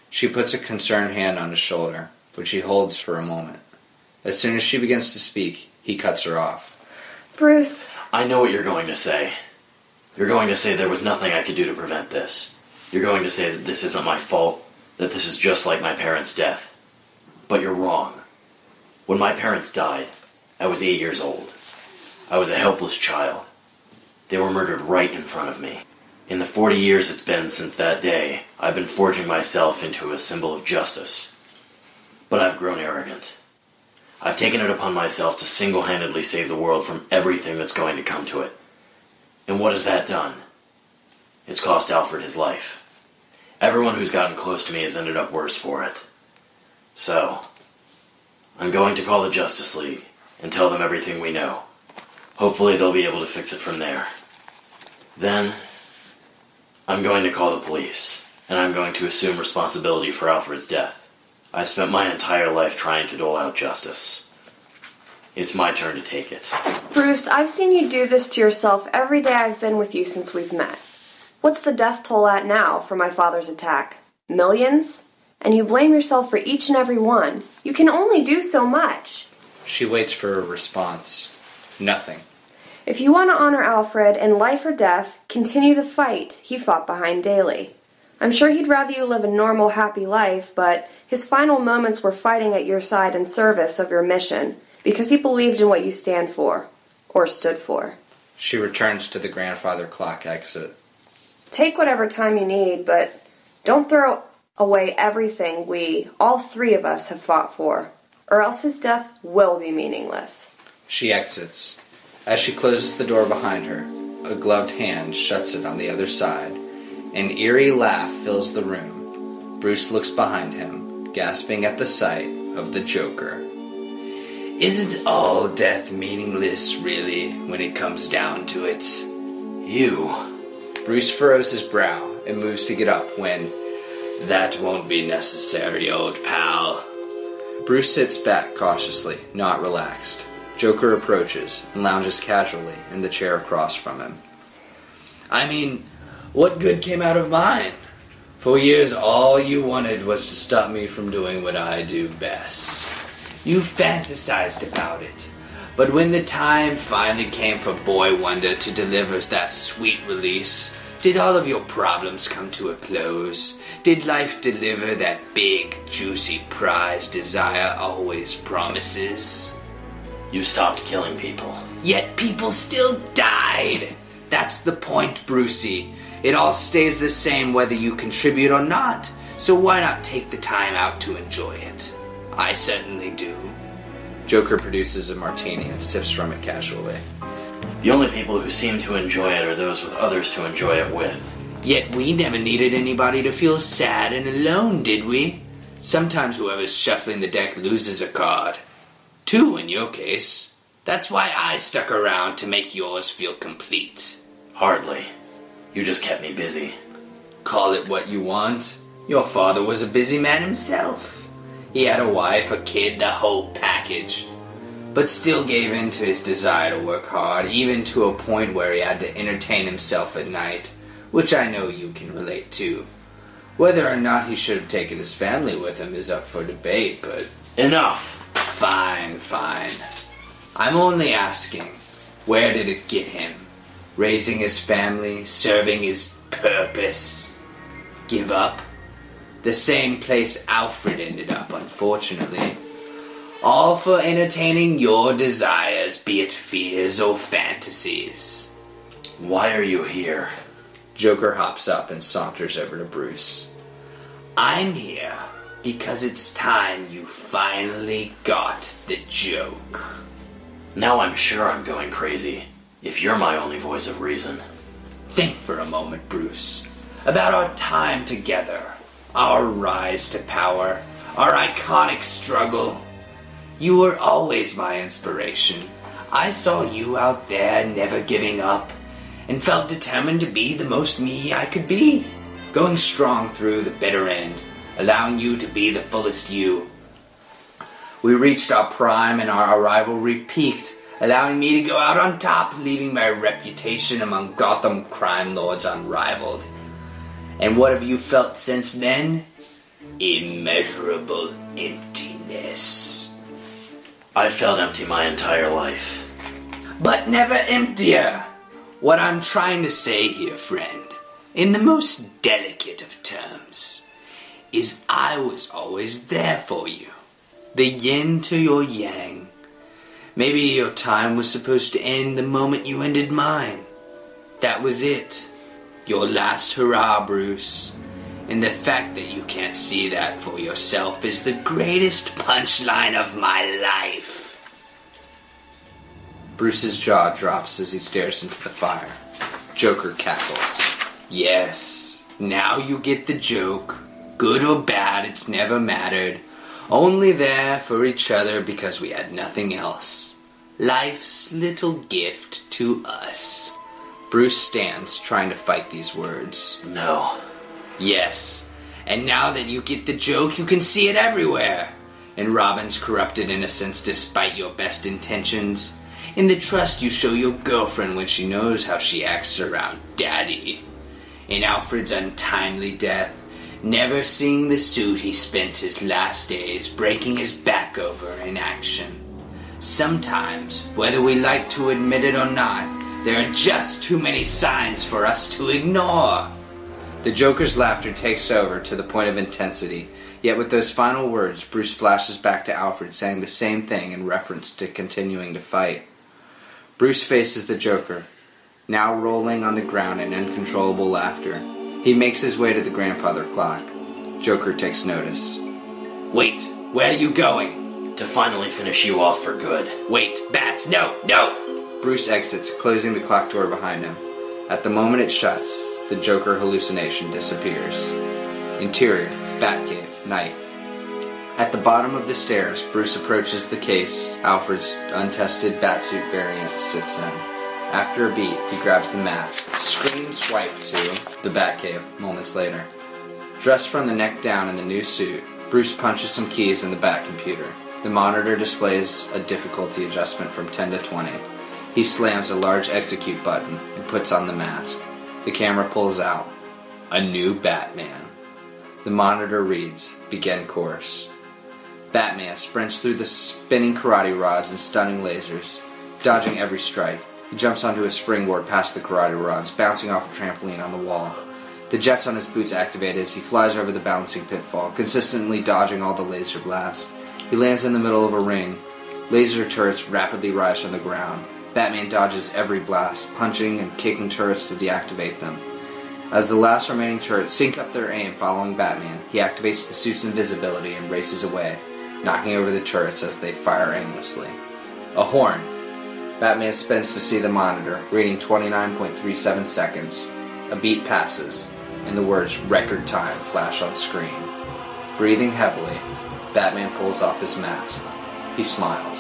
She puts a concerned hand on his shoulder, which he holds for a moment. As soon as she begins to speak, he cuts her off. Bruce. I know what you're going to say. You're going to say there was nothing I could do to prevent this. You're going to say that this isn't my fault, that this is just like my parents' death. But you're wrong. When my parents died, I was 8 years old. I was a helpless child. They were murdered right in front of me. In the 40 years it's been since that day, I've been forging myself into a symbol of justice. But I've grown arrogant. I've taken it upon myself to single-handedly save the world from everything that's going to come to it. And what has that done? It's cost Alfred his life. Everyone who's gotten close to me has ended up worse for it. So, I'm going to call the Justice League and tell them everything we know. Hopefully they'll be able to fix it from there. Then, I'm going to call the police, and I'm going to assume responsibility for Alfred's death. I've spent my entire life trying to dole out justice. It's my turn to take it. Bruce, I've seen you do this to yourself every day I've been with you since we've met. What's the death toll at now for my father's attack? Millions? And you blame yourself for each and every one. You can only do so much. She waits for a response. Nothing. If you want to honor Alfred in life or death, continue the fight he fought behind daily. I'm sure he'd rather you live a normal, happy life, but his final moments were fighting at your side in service of your mission, because he believed in what you stand for, or stood for. She returns to the grandfather clock exit. Take whatever time you need, but don't throw away everything we, all three of us, have fought for, or else his death will be meaningless. She exits. As she closes the door behind her, a gloved hand shuts it on the other side. An eerie laugh fills the room. Bruce looks behind him, gasping at the sight of the Joker. Isn't all death meaningless, really, when it comes down to it? You. Bruce furrows his brow and moves to get up when... That won't be necessary, old pal. Bruce sits back cautiously, not relaxed. Joker approaches and lounges casually in the chair across from him. I mean, what good came out of mine? For years, all you wanted was to stop me from doing what I do best. You fantasized about it, But when the time finally came for Boy Wonder to deliver that sweet release, did all of your problems come to a close? Did life deliver that big, juicy prize desire always promises? You stopped killing people. Yet people still died. That's the point, Brucey. It all stays the same whether you contribute or not. So why not take the time out to enjoy it? I certainly do. Joker produces a martini and sips from it casually. The only people who seem to enjoy it are those with others to enjoy it with. Yet we never needed anybody to feel sad and alone, did we? Sometimes whoever's shuffling the deck loses a card. 2 in your case. That's why I stuck around to make yours feel complete. Hardly. You just kept me busy. Call it what you want. Your father was a busy man himself. He had a wife, a kid, the whole package. But still gave in to his desire to work hard, even to a point where he had to entertain himself at night, which I know you can relate to. Whether or not he should have taken his family with him is up for debate, but... Enough! Fine. I'm only asking, where did it get him? Raising his family, serving his purpose. Give up? The same place Alfred ended up, unfortunately. All for entertaining your desires, be it fears or fantasies. Why are you here? Joker hops up and saunters over to Bruce. I'm here because it's time you finally got the joke. Now I'm sure I'm going crazy, if you're my only voice of reason. Think for a moment, Bruce, about our time together, our rise to power, our iconic struggle. You were always my inspiration. I saw you out there never giving up, and felt determined to be the most me I could be, going strong through the bitter end, allowing you to be the fullest you. We reached our prime and our rivalry peaked, allowing me to go out on top, leaving my reputation among Gotham crime lords unrivaled. And what have you felt since then? Immeasurable emptiness. I felt empty my entire life. But never emptier. What I'm trying to say here, friend, in the most delicate of terms, is I was always there for you. The yin to your yang. Maybe your time was supposed to end the moment you ended mine. That was it. Your last hurrah, Bruce. And the fact that you can't see that for yourself is the greatest punchline of my life. Bruce's jaw drops as he stares into the fire. Joker cackles. Yes, now you get the joke. Good or bad, it's never mattered. Only there for each other because we had nothing else. Life's little gift to us. Bruce stands, trying to fight these words. No. Yes, and now that you get the joke, you can see it everywhere. In Robin's corrupted innocence despite your best intentions. In the trust you show your girlfriend when she knows how she acts around Daddy. In Alfred's untimely death, never seeing the suit he spent his last days breaking his back over in action. Sometimes, whether we like to admit it or not, there are just too many signs for us to ignore. The Joker's laughter takes over to the point of intensity, yet with those final words, Bruce flashes back to Alfred saying the same thing in reference to continuing to fight. Bruce faces the Joker, now rolling on the ground in uncontrollable laughter. He makes his way to the grandfather clock. Joker takes notice. Wait, where are you going? To finally finish you off for good. Wait, Bats, no! Bruce exits, closing the clock door behind him. At the moment it shuts, the Joker hallucination disappears. Interior, Batcave, night. At the bottom of the stairs, Bruce approaches the case Alfred's untested Batsuit variant sits in. After a beat, he grabs the mask. Screen swipe to the Batcave moments later. Dressed from the neck down in the new suit, Bruce punches some keys in the Bat computer. The monitor displays a difficulty adjustment from 10 to 20. He slams a large execute button and puts on the mask. The camera pulls out. A new Batman. The monitor reads, begin course. Batman sprints through the spinning karate rods and stunning lasers. Dodging every strike, he jumps onto a springboard past the karate rods, bouncing off a trampoline on the wall. The jets on his boots activated as he flies over the balancing pitfall, consistently dodging all the laser blasts. He lands in the middle of a ring. Laser turrets rapidly rise from the ground. Batman dodges every blast, punching and kicking turrets to deactivate them. As the last remaining turrets sync up their aim following Batman, he activates the suit's invisibility and races away, knocking over the turrets as they fire aimlessly. A horn. Batman spins to see the monitor, reading 29.37 seconds. A beat passes, and the words "record time" flash on screen. Breathing heavily, Batman pulls off his mask. He smiles.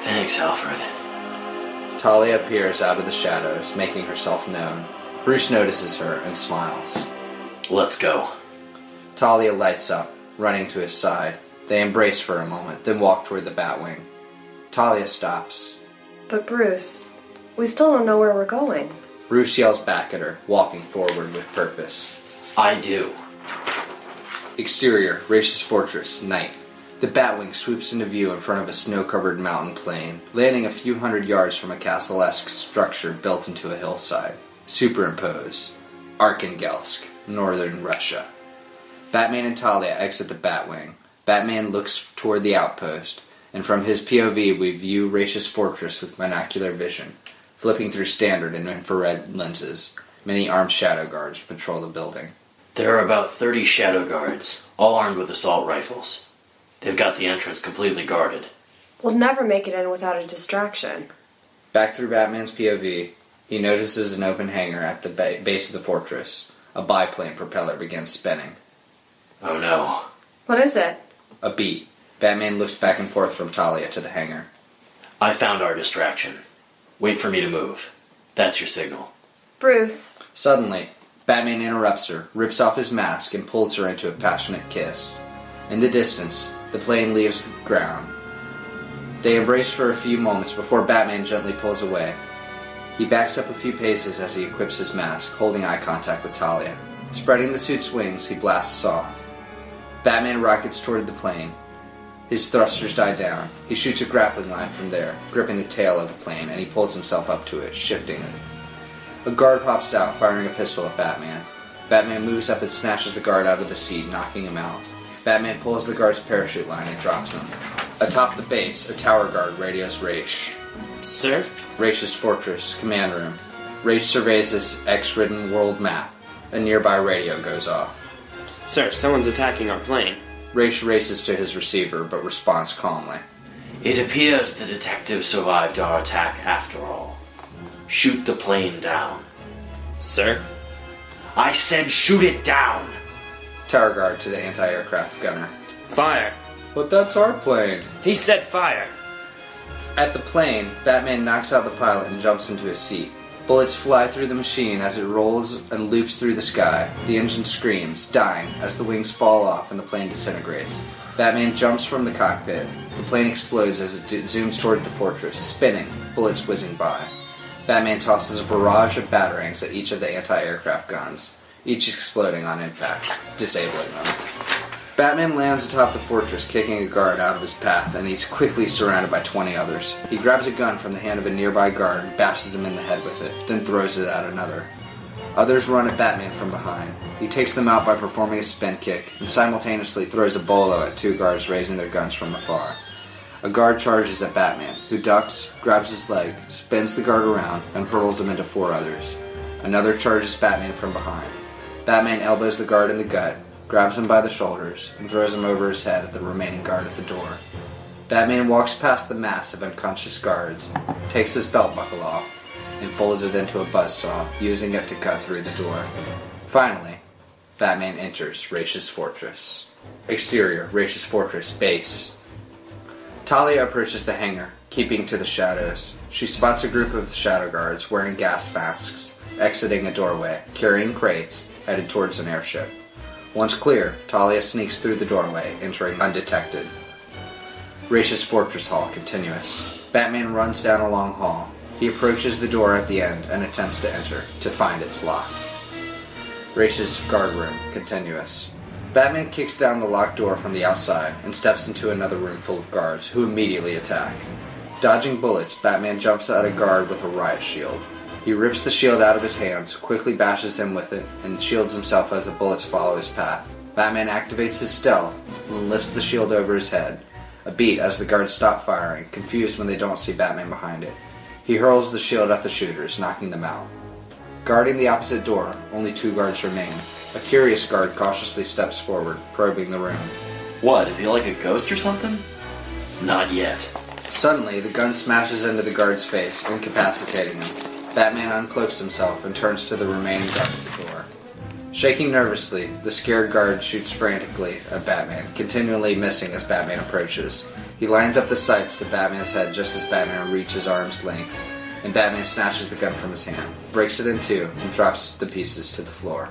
Thanks, Alfred. Talia appears out of the shadows, making herself known. Bruce notices her and smiles. Let's go. Talia lights up, running to his side. They embrace for a moment, then walk toward the Batwing. Talia stops. But Bruce, we still don't know where we're going. Bruce yells back at her, walking forward with purpose. I do. Exterior, Raish's fortress, night. The Batwing swoops into view in front of a snow-covered mountain plain, landing a few hundred yards from a castle-esque structure built into a hillside. Superimpose. Arkhangelsk, northern Russia. Batman and Talia exit the Batwing. Batman looks toward the outpost, and from his POV we view Raish's fortress with binocular vision, flipping through standard and infrared lenses. Many armed shadow guards patrol the building. There are about 30 shadow guards, all armed with assault rifles. They've got the entrance completely guarded. We'll never make it in without a distraction. Back through Batman's POV, he notices an open hangar at the base of the fortress. A biplane propeller begins spinning. Oh no. What is it? A beat. Batman looks back and forth from Talia to the hangar. I found our distraction. Wait for me to move. That's your signal. Bruce. Suddenly, Batman interrupts her, rips off his mask, and pulls her into a passionate kiss. In the distance, the plane leaves the ground. They embrace for a few moments before Batman gently pulls away. He backs up a few paces as he equips his mask, holding eye contact with Talia. Spreading the suit's wings, he blasts off. Batman rockets toward the plane. His thrusters die down. He shoots a grappling line from there, gripping the tail of the plane, and he pulls himself up to it, shifting it. A guard pops out, firing a pistol at Batman. Batman moves up and snatches the guard out of the seat, knocking him out. Batman pulls the guard's parachute line and drops him. Atop the base, a tower guard radios Raish. Sir? Raish's fortress, command room. Raish surveys his X-ridden world map. A nearby radio goes off. Sir, someone's attacking our plane. Raish races to his receiver, but responds calmly. It appears the detective survived our attack after all. Shoot the plane down. Sir? I said shoot it down! Tower guard to the anti-aircraft gunner. Fire! But that's our plane. He said fire! At the plane, Batman knocks out the pilot and jumps into his seat. Bullets fly through the machine as it rolls and loops through the sky. The engine screams, dying, as the wings fall off and the plane disintegrates. Batman jumps from the cockpit. The plane explodes as it zooms toward the fortress, spinning, bullets whizzing by. Batman tosses a barrage of batarangs at each of the anti-aircraft guns, each exploding on impact, disabling them. Batman lands atop the fortress, kicking a guard out of his path, and he's quickly surrounded by 20 others. He grabs a gun from the hand of a nearby guard and bashes him in the head with it, then throws it at another. Others run at Batman from behind. He takes them out by performing a spin kick, and simultaneously throws a bolo at two guards raising their guns from afar. A guard charges at Batman, who ducks, grabs his leg, spins the guard around, and hurls him into four others. Another charges Batman from behind. Batman elbows the guard in the gut, grabs him by the shoulders, and throws him over his head at the remaining guard at the door. Batman walks past the mass of unconscious guards, takes his belt buckle off, and folds it into a buzzsaw, using it to cut through the door. Finally, Batman enters Raish's fortress. Exterior, Raish's fortress, base. Talia approaches the hangar, keeping to the shadows. She spots a group of shadow guards wearing gas masks, exiting a doorway, carrying crates, headed towards an airship. Once clear, Talia sneaks through the doorway, entering undetected. Raish's fortress hall continuous. Batman runs down a long hall. He approaches the door at the end and attempts to enter, to find it's locked. Raish's guard room continuous. Batman kicks down the locked door from the outside and steps into another room full of guards, who immediately attack. Dodging bullets, Batman jumps at a guard with a riot shield. He rips the shield out of his hands, quickly bashes him with it, and shields himself as the bullets follow his path. Batman activates his stealth and lifts the shield over his head. A beat as the guards stop firing, confused when they don't see Batman behind it. He hurls the shield at the shooters, knocking them out. Guarding the opposite door, only 2 guards remain. A curious guard cautiously steps forward, probing the room. What, is he like a ghost or something? Not yet. Suddenly, the gun smashes into the guard's face, incapacitating him. Batman uncloaks himself and turns to the remaining guard at the door. Shaking nervously, the scared guard shoots frantically at Batman, continually missing as Batman approaches. He lines up the sights to Batman's head just as Batman reaches arm's length, and Batman snatches the gun from his hand, breaks it in 2, and drops the pieces to the floor.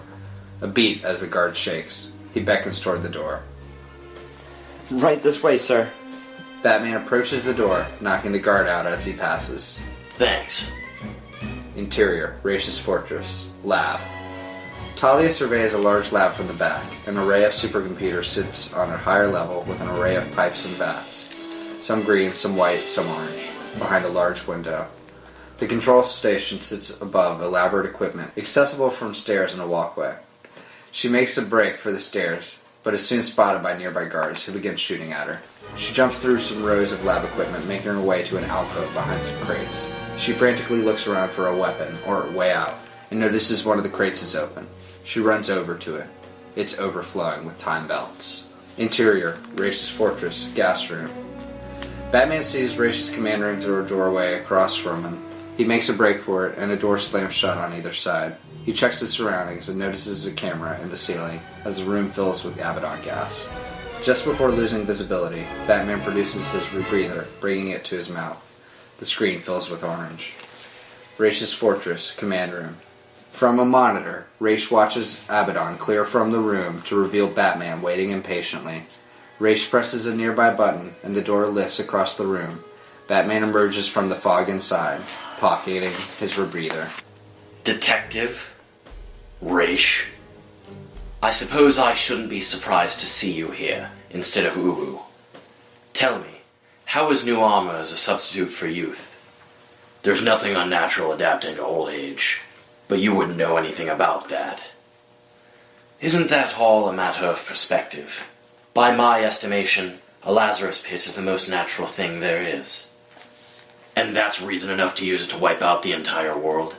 A beat as the guard shakes. He beckons toward the door. Right this way, sir. Batman approaches the door, knocking the guard out as he passes. Thanks. Interior, Raish's fortress. Lab. Talia surveys a large lab from the back. An array of supercomputers sits on a higher level with an array of pipes and vats. Some green, some white, some orange, behind a large window. The control station sits above elaborate equipment, accessible from stairs and a walkway. She makes a break for the stairs, but is soon spotted by nearby guards, who begin shooting at her. She jumps through some rows of lab equipment, making her way to an alcove behind some crates. She frantically looks around for a weapon, or a way out, and notices one of the crates is open. She runs over to it. It's overflowing with time belts. Interior, Raish's fortress, gas room. Batman sees Raish's command room through a doorway across from him. He makes a break for it, and a door slams shut on either side. He checks his surroundings and notices a camera in the ceiling as the room fills with Abaddon gas. Just before losing visibility, Batman produces his rebreather, bringing it to his mouth. The screen fills with orange. Raish's fortress, command room. From a monitor, Raish watches Abaddon clear from the room to reveal Batman waiting impatiently. Raish presses a nearby button, and the door lifts across the room. Batman emerges from the fog inside, pocketing his rebreather. Detective? Raish? I suppose I shouldn't be surprised to see you here, instead of Uwu. Tell me, how is new armor as a substitute for youth? There's nothing unnatural adapting to old age, but you wouldn't know anything about that. Isn't that all a matter of perspective? By my estimation, a Lazarus pit is the most natural thing there is. And that's reason enough to use it to wipe out the entire world?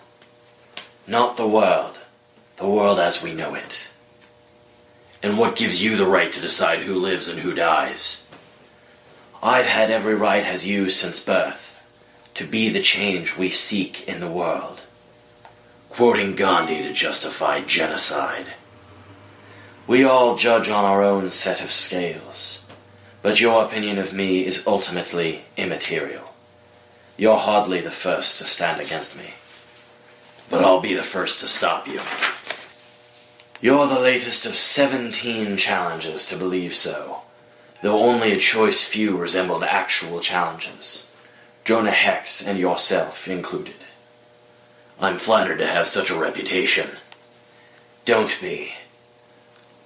Not the world as we know it. And what gives you the right to decide who lives and who dies? I've had every right as you since birth, to be the change we seek in the world. Quoting Gandhi to justify genocide. We all judge on our own set of scales, but your opinion of me is ultimately immaterial. You're hardly the first to stand against me, but I'll be the first to stop you. You're the latest of 17 challenges to believe so, though only a choice few resembled actual challenges, Jonah Hex and yourself included. I'm flattered to have such a reputation. Don't be.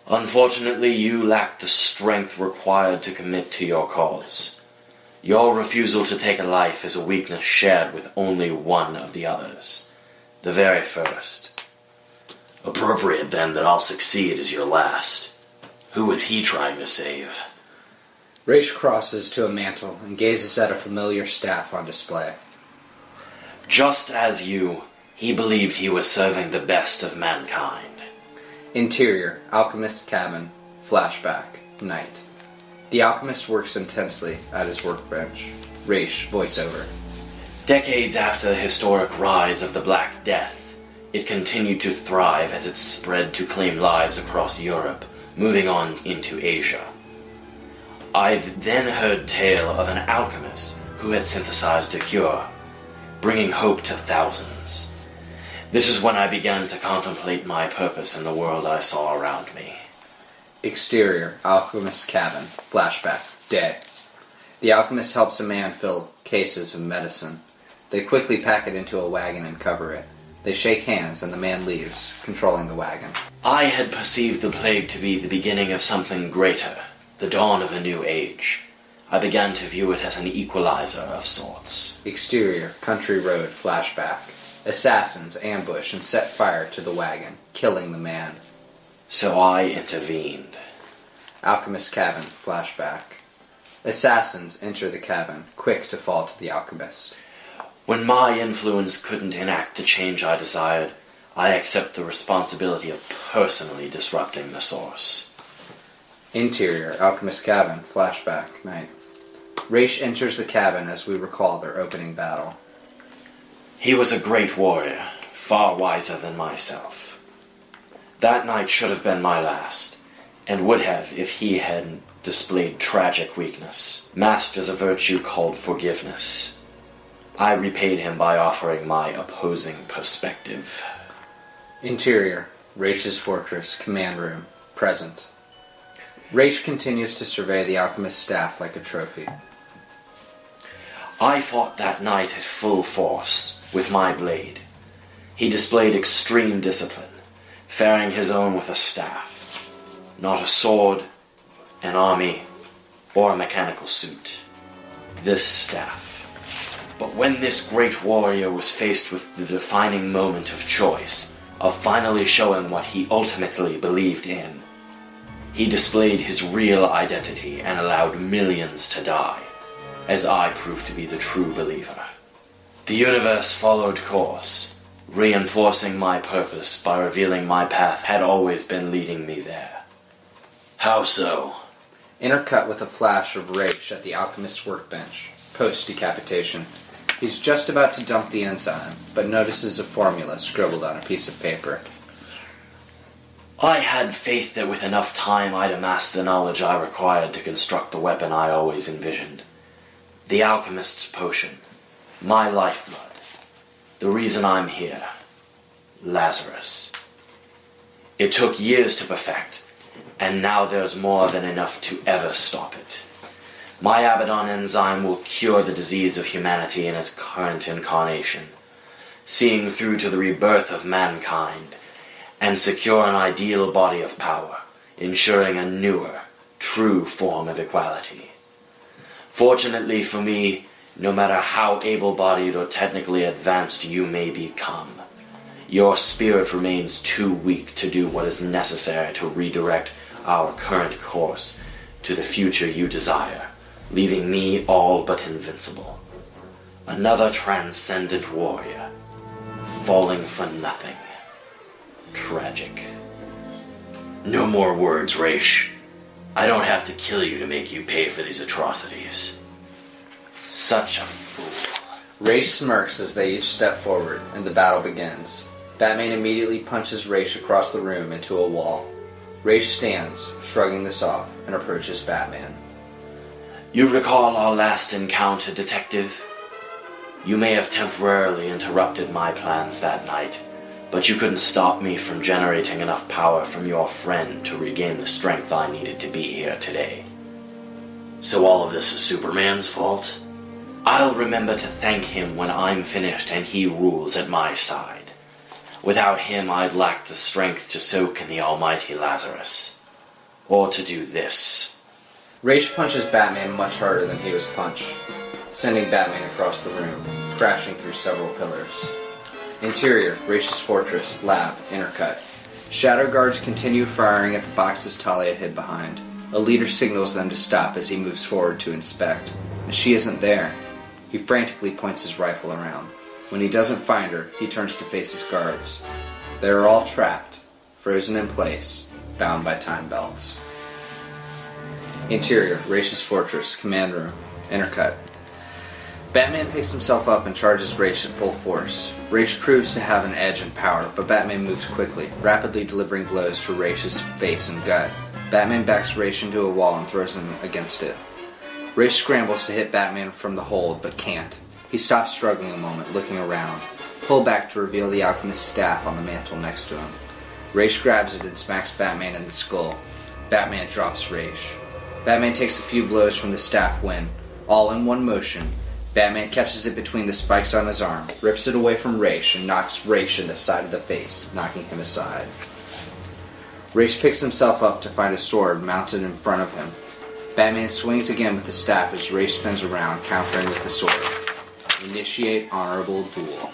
Unfortunately, you lack the strength required to commit to your cause. Your refusal to take a life is a weakness shared with only one of the others, the very first. Appropriate, then, that I'll succeed as your last. Who is he trying to save? Raish crosses to a mantel and gazes at a familiar staff on display. Just as you, he believed he was serving the best of mankind. Interior, Alchemist's cabin, flashback, night. The alchemist works intensely at his workbench. Raish, voiceover. Decades after the historic rise of the Black Death, it continued to thrive as it spread to claim lives across Europe, moving on into Asia. I've then heard tale of an alchemist who had synthesized a cure, bringing hope to thousands. This is when I began to contemplate my purpose in the world I saw around me. Exterior, Alchemist's cabin, flashback, day. The alchemist helps a man fill cases of medicine. They quickly pack it into a wagon and cover it. They shake hands and the man leaves, controlling the wagon. I had perceived the plague to be the beginning of something greater, the dawn of a new age. I began to view it as an equalizer of sorts. Exterior, country road, flashback. Assassins ambush and set fire to the wagon, killing the man. So I intervened. Alchemist cabin, flashback. Assassins enter the cabin, quick to fall to the alchemist. When my influence couldn't enact the change I desired, I accept the responsibility of personally disrupting the source. Interior, alchemist cabin, flashback, night. Raish enters the cabin as we recall their opening battle. He was a great warrior, far wiser than myself. That night should have been my last, and would have if he had displayed tragic weakness, masked as a virtue called forgiveness. I repaid him by offering my opposing perspective. Interior, Raish's fortress, command room, present. Raish continues to survey the alchemist's staff like a trophy. I fought that night at full force, with my blade. He displayed extreme discipline, faring his own with a staff. Not a sword, an army, or a mechanical suit. This staff. But when this great warrior was faced with the defining moment of choice, of finally showing what he ultimately believed in, he displayed his real identity and allowed millions to die, as I proved to be the true believer. The universe followed course, reinforcing my purpose by revealing my path had always been leading me there. How so? Intercut with a flash of Raish at the alchemist's workbench, post-decapitation. He's just about to dump the enzyme, but notices a formula scribbled on a piece of paper. I had faith that with enough time I'd amass the knowledge I required to construct the weapon I always envisioned. The alchemist's potion. My lifeblood. The reason I'm here. Lazarus. It took years to perfect, and now there's more than enough to ever stop it. My Abaddon enzyme will cure the disease of humanity in its current incarnation, seeing through to the rebirth of mankind, and secure an ideal body of power, ensuring a newer, true form of equality. Fortunately for me, no matter how able-bodied or technically advanced you may become, your spirit remains too weak to do what is necessary to redirect our current course to the future you desire, leaving me all but invincible. Another transcendent warrior, falling for nothing. Tragic. No more words, Raish. I don't have to kill you to make you pay for these atrocities. Such a fool. Raish smirks as they each step forward, and the battle begins. Batman immediately punches Raish across the room into a wall. Raish stands, shrugging this off, and approaches Batman. You recall our last encounter, Detective? You may have temporarily interrupted my plans that night, but you couldn't stop me from generating enough power from your friend to regain the strength I needed to be here today. So all of this is Superman's fault? I'll remember to thank him when I'm finished and he rules at my side. Without him, I'd lack the strength to soak in the almighty Lazarus. Or to do this. Raish punches Batman much harder than he was punched, sending Batman across the room, crashing through several pillars. Interior, Raish's fortress, lab, intercut. Shadow guards continue firing at the boxes Talia hid behind. A leader signals them to stop as he moves forward to inspect. And she isn't there. He frantically points his rifle around. When he doesn't find her, he turns to face his guards. They are all trapped, frozen in place, bound by time belts. Interior, Raish's fortress, command room, intercut. Batman picks himself up and charges Raish at full force. Raish proves to have an edge and power, but Batman moves quickly, rapidly delivering blows to Raish's face and gut. Batman backs Raish into a wall and throws him against it. Raish scrambles to hit Batman from the hold, but can't. He stops struggling a moment, looking around. Pull back to reveal the alchemist's staff on the mantle next to him. Raish grabs it and smacks Batman in the skull. Batman drops Raish. Batman takes a few blows from the staff when, all in one motion, Batman catches it between the spikes on his arm, rips it away from Raish, and knocks Raish in the side of the face, knocking him aside. Raish picks himself up to find a sword mounted in front of him. Batman swings again with the staff as Ra's spins around, countering with the sword. Initiate honorable duel.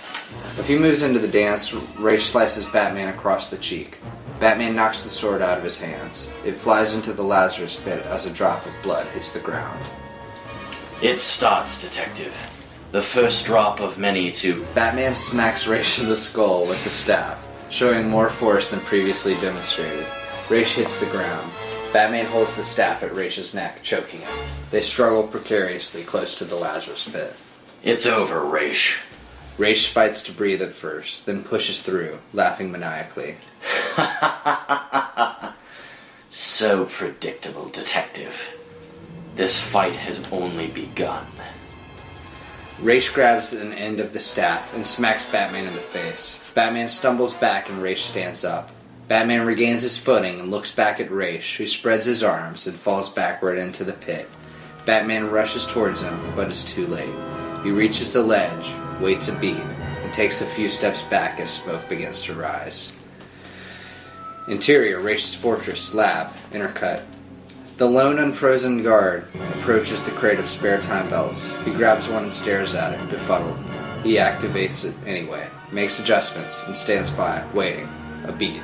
A few moves into the dance, Ra's slices Batman across the cheek. Batman knocks the sword out of his hands. It flies into the Lazarus pit as a drop of blood hits the ground. It starts, Detective. The first drop of many to... Batman smacks Ra's in the skull with the staff, showing more force than previously demonstrated. Ra's hits the ground. Batman holds the staff at Ra's neck, choking him. They struggle precariously close to the Lazarus pit. It's over, Ra's. Ra's fights to breathe at first, then pushes through, laughing maniacally. So predictable, Detective. This fight has only begun. Ra's grabs an end of the staff and smacks Batman in the face. Batman stumbles back and Ra's stands up. Batman regains his footing and looks back at Ra's, who spreads his arms and falls backward into the pit. Batman rushes towards him, but is too late. He reaches the ledge, waits a beat, and takes a few steps back as smoke begins to rise. Interior, Ra's fortress, lab, intercut. The lone unfrozen guard approaches the crate of spare time belts. He grabs one and stares at it, befuddled. He activates it anyway, makes adjustments, and stands by, waiting. A beat.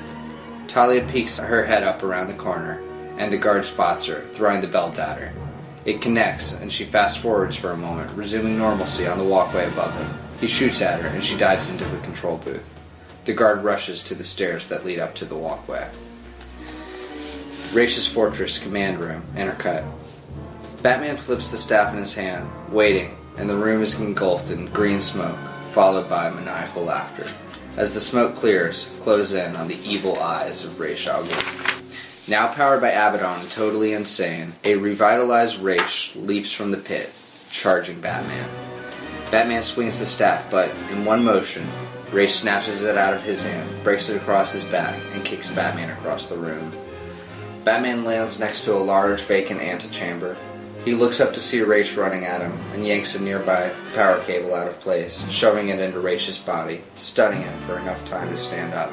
Talia peeks her head up around the corner, and the guard spots her, throwing the belt at her. It connects, and she fast forwards for a moment, resuming normalcy on the walkway above him. He shoots at her, and she dives into the control booth. The guard rushes to the stairs that lead up to the walkway. Ra's fortress, command room, intercut. Batman flips the staff in his hand, waiting, and the room is engulfed in green smoke, followed by maniacal laughter. As the smoke clears, close in on the evil eyes of Ra's al Ghul. Now powered by Abaddon and totally insane, a revitalized Ra's leaps from the pit, charging Batman. Batman swings the staff, but in one motion, Ra's snatches it out of his hand, breaks it across his back, and kicks Batman across the room. Batman lands next to a large vacant antechamber. He looks up to see Ra's running at him and yanks a nearby power cable out of place, shoving it into Ra's body, stunning him for enough time to stand up.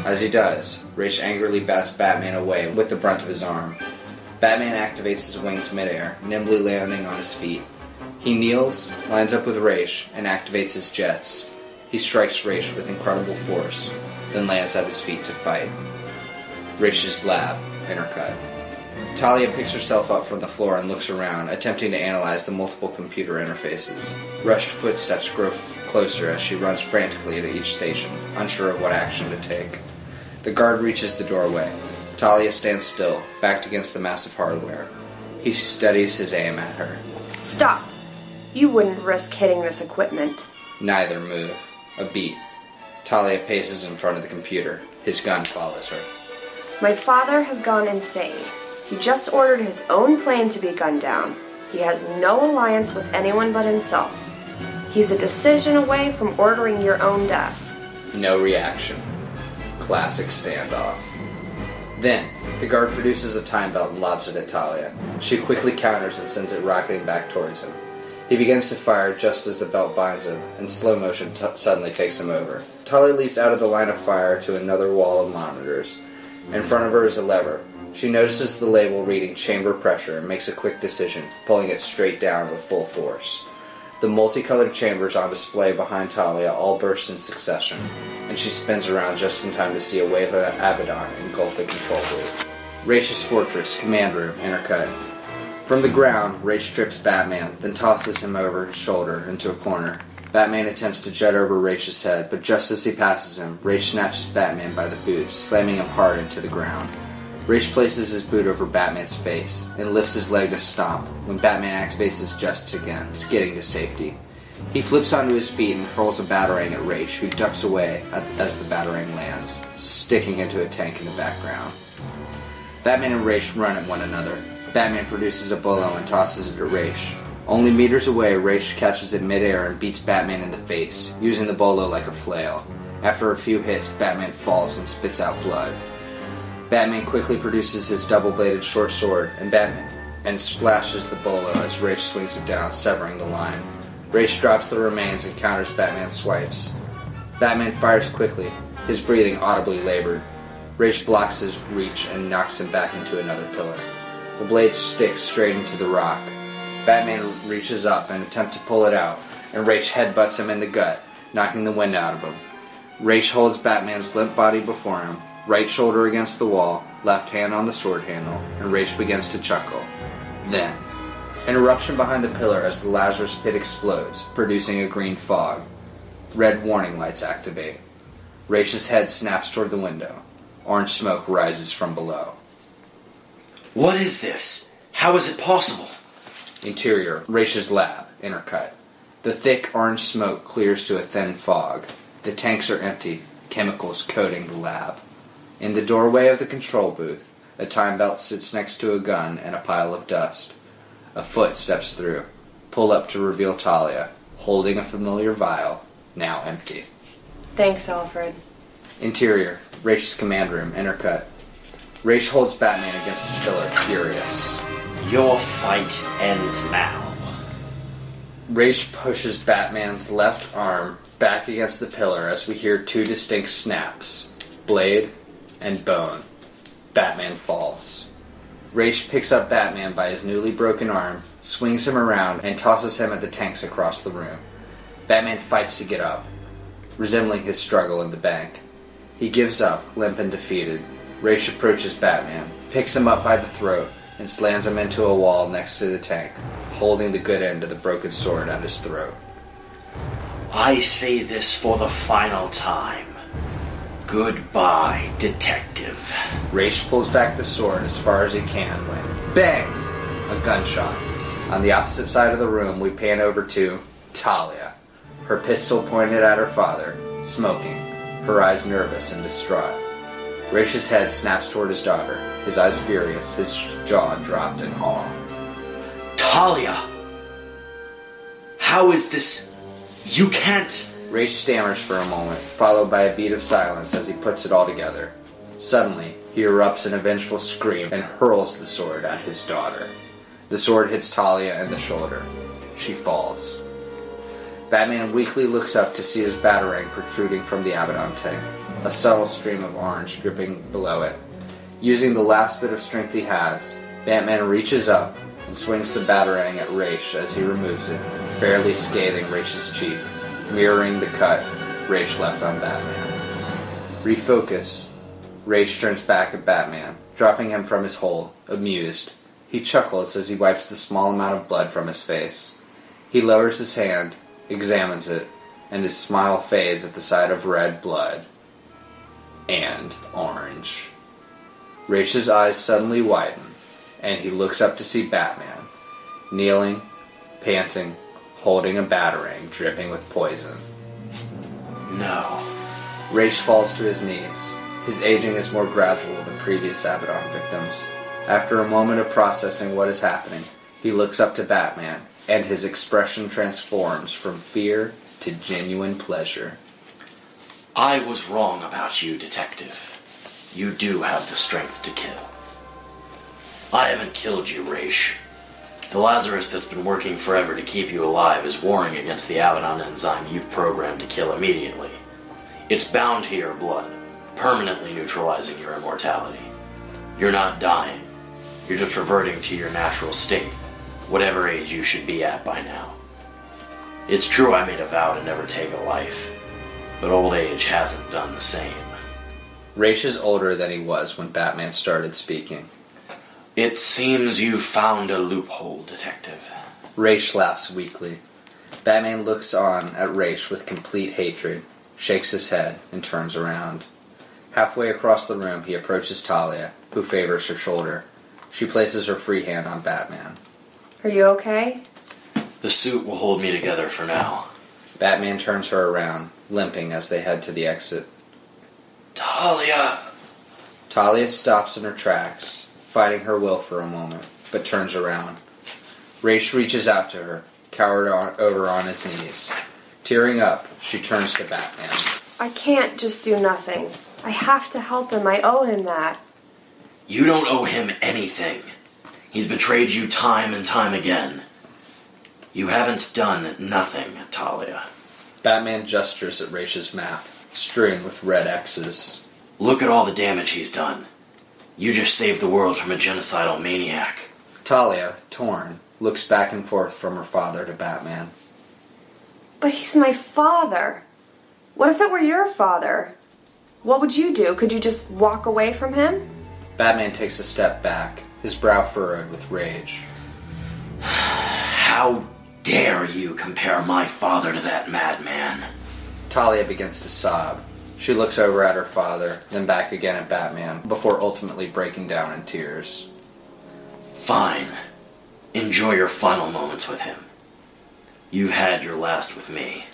As he does, Ra's angrily bats Batman away with the brunt of his arm. Batman activates his wings midair, nimbly landing on his feet. He kneels, lines up with Ra's, and activates his jets. He strikes Ra's with incredible force, then lands at his feet to fight. Ra's lab, intercut. Talia picks herself up from the floor and looks around, attempting to analyze the multiple computer interfaces. Rushed footsteps grow closer as she runs frantically to each station, unsure of what action to take. The guard reaches the doorway. Talia stands still, backed against the massive hardware. He steadies his aim at her. Stop! You wouldn't risk hitting this equipment. Neither move. A beat. Talia paces in front of the computer. His gun follows her. My father has gone insane. He just ordered his own plane to be gunned down. He has no alliance with anyone but himself. He's a decision away from ordering your own death. No reaction. Classic standoff. Then, the guard produces a time belt and lobs it at Talia. She quickly counters and sends it rocketing back towards him. He begins to fire just as the belt binds him, and slow motion suddenly takes him over. Talia leaps out of the line of fire to another wall of monitors. In front of her is a lever. She notices the label reading chamber pressure and makes a quick decision, pulling it straight down with full force. The multicolored chambers on display behind Talia all burst in succession, and she spins around just in time to see a wave of Abaddon engulf the control booth. Ra's fortress, command room, intercut. From the ground, Ra's trips Batman, then tosses him over his shoulder into a corner. Batman attempts to jet over Ra's head, but just as he passes him, Ra's snatches Batman by the boot, slamming him hard into the ground. Ra's places his boot over Batman's face, and lifts his leg to stomp, when Batman activates his jets again, skidding to safety. He flips onto his feet and hurls a batarang at Ra's, who ducks away as the batarang lands, sticking into a tank in the background. Batman and Ra's run at one another. Batman produces a bolo and tosses it at Ra's. Only meters away, Ra's catches it midair and beats Batman in the face, using the bolo like a flail. After a few hits, Batman falls and spits out blood. Batman quickly produces his double-bladed short sword and splashes the bolo as Ra's swings it down, severing the line. Ra's drops the remains and counters Batman's swipes. Batman fires quickly, his breathing audibly labored. Ra's blocks his reach and knocks him back into another pillar. The blade sticks straight into the rock. Batman reaches up and attempts to pull it out, and Ra's headbutts him in the gut, knocking the wind out of him. Ra's holds Batman's limp body before him, right shoulder against the wall, left hand on the sword handle, and Ra's begins to chuckle. Then, an eruption behind the pillar as the Lazarus pit explodes, producing a green fog. Red warning lights activate. Ra's head snaps toward the window. Orange smoke rises from below. What is this? How is it possible? Interior, Ra's lab, intercut. The thick orange smoke clears to a thin fog. The tanks are empty, chemicals coating the lab. In the doorway of the control booth, a time belt sits next to a gun and a pile of dust. A foot steps through. Pull up to reveal Talia, holding a familiar vial, now empty. Thanks, Alfred. Interior, Ra's command room, intercut. Ra's holds Batman against the pillar, furious. Your fight ends now. Ra's pushes Batman's left arm back against the pillar as we hear two distinct snaps. Blade and bone. Batman falls. Ra's picks up Batman by his newly broken arm, swings him around, and tosses him at the tanks across the room. Batman fights to get up, resembling his struggle in the bank. He gives up, limp and defeated. Ra's approaches Batman, picks him up by the throat, and slams him into a wall next to the tank, holding the good end of the broken sword at his throat. I say this for the final time. Goodbye, detective. Ra's pulls back the sword as far as he can when, bang! A gunshot. On the opposite side of the room, we pan over to Talia, her pistol pointed at her father, smoking, her eyes nervous and distraught. Ra's head snaps toward his daughter, his eyes furious, his jaw dropped in awe. Talia! How is this? You can't... Ra's stammers for a moment, followed by a beat of silence as he puts it all together. Suddenly, he erupts in a vengeful scream and hurls the sword at his daughter. The sword hits Talia in the shoulder. She falls. Batman weakly looks up to see his batarang protruding from the Abaddon tank, a subtle stream of orange dripping below it. Using the last bit of strength he has, Batman reaches up and swings the batarang at Ra's as he removes it, barely scathing Ra's cheek, mirroring the cut Ra's left on Batman. Refocused, Ra's turns back at Batman, dropping him from his hold, amused. He chuckles as he wipes the small amount of blood from his face. He lowers his hand, examines it, and his smile fades at the sight of red blood. And orange. Ra's eyes suddenly widen, and he looks up to see Batman, kneeling, panting, holding a batarang dripping with poison. No. Ra's falls to his knees. His aging is more gradual than previous Abaddon victims. After a moment of processing what is happening, he looks up to Batman, and his expression transforms from fear to genuine pleasure. I was wrong about you, detective. You do have the strength to kill. I haven't killed you, Ra's. The Lazarus that's been working forever to keep you alive is warring against the Abaddon enzyme you've programmed to kill immediately. It's bound to your blood, permanently neutralizing your immortality. You're not dying. You're just reverting to your natural state, whatever age you should be at by now. It's true I made a vow to never take a life, but old age hasn't done the same. Ra's is older than he was when Batman started speaking. It seems you found a loophole, detective. Ra's laughs weakly. Batman looks on at Ra's with complete hatred, shakes his head, and turns around. Halfway across the room, he approaches Talia, who favors her shoulder. She places her free hand on Batman. Are you okay? The suit will hold me together for now. Batman turns her around, limping as they head to the exit. Talia! Talia stops in her tracks, fighting her will for a moment, but turns around. Ra's reaches out to her, cowered over on his knees. Tearing up, she turns to Batman. I can't just do nothing. I have to help him. I owe him that. You don't owe him anything. He's betrayed you time and time again. You haven't done nothing, Talia. Batman gestures at Ra's map, strewn with red X's. Look at all the damage he's done. You just saved the world from a genocidal maniac. Talia, torn, looks back and forth from her father to Batman. But he's my father. What if it were your father? What would you do? Could you just walk away from him? Batman takes a step back, his brow furrowed with rage. How dare you compare my father to that madman? Talia begins to sob. She looks over at her father, then back again at Batman, before ultimately breaking down in tears. Fine. Enjoy your final moments with him. You've had your last with me.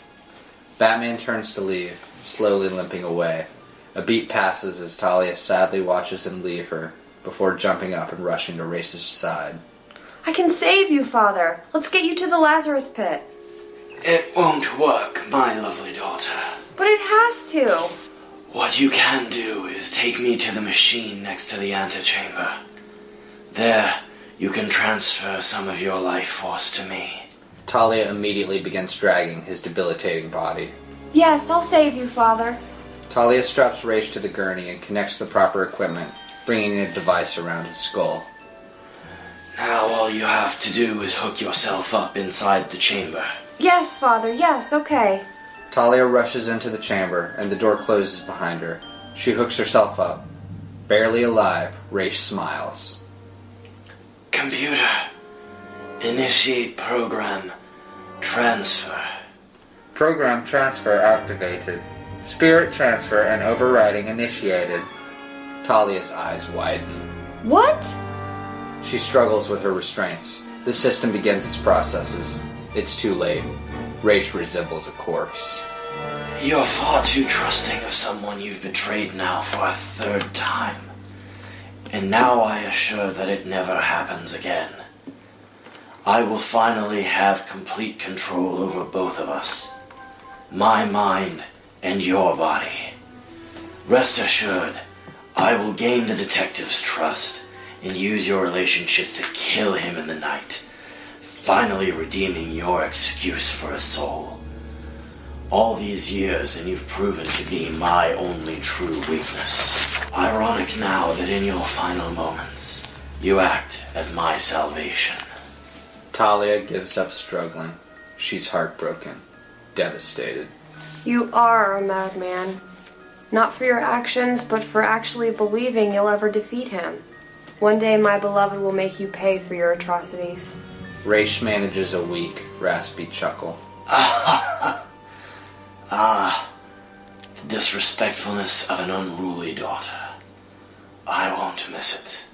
Batman turns to leave, slowly limping away. A beat passes as Talia sadly watches him leave her, before jumping up and rushing to Race's side. I can save you, Father. Let's get you to the Lazarus pit. It won't work, my lovely daughter. But it has to. What you can do is take me to the machine next to the antechamber. There, you can transfer some of your life force to me. Talia immediately begins dragging his debilitating body. Yes, I'll save you, Father. Talia straps Race to the gurney and connects the proper equipment, bringing a device around his skull. Now all you have to do is hook yourself up inside the chamber. Yes, Father, yes, okay. Talia rushes into the chamber, and the door closes behind her. She hooks herself up. Barely alive, Race smiles. Computer, initiate program transfer. Program transfer activated. Spirit transfer and overriding initiated. Talia's eyes widen. What? She struggles with her restraints. The system begins its processes. It's too late. Race resembles a corpse. You're far too trusting of someone you've betrayed now for a third time. And now I assure that it never happens again. I will finally have complete control over both of us. My mind and your body. Rest assured, I will gain the detective's trust and use your relationship to kill him in the night, finally redeeming your excuse for a soul. All these years, and you've proven to be my only true weakness. Ironic now that in your final moments, you act as my salvation. Talia gives up struggling. She's heartbroken, devastated. You are a madman. Not for your actions, but for actually believing you'll ever defeat him. One day my beloved will make you pay for your atrocities. Race manages a weak, raspy chuckle. The disrespectfulness of an unruly daughter. I won't miss it.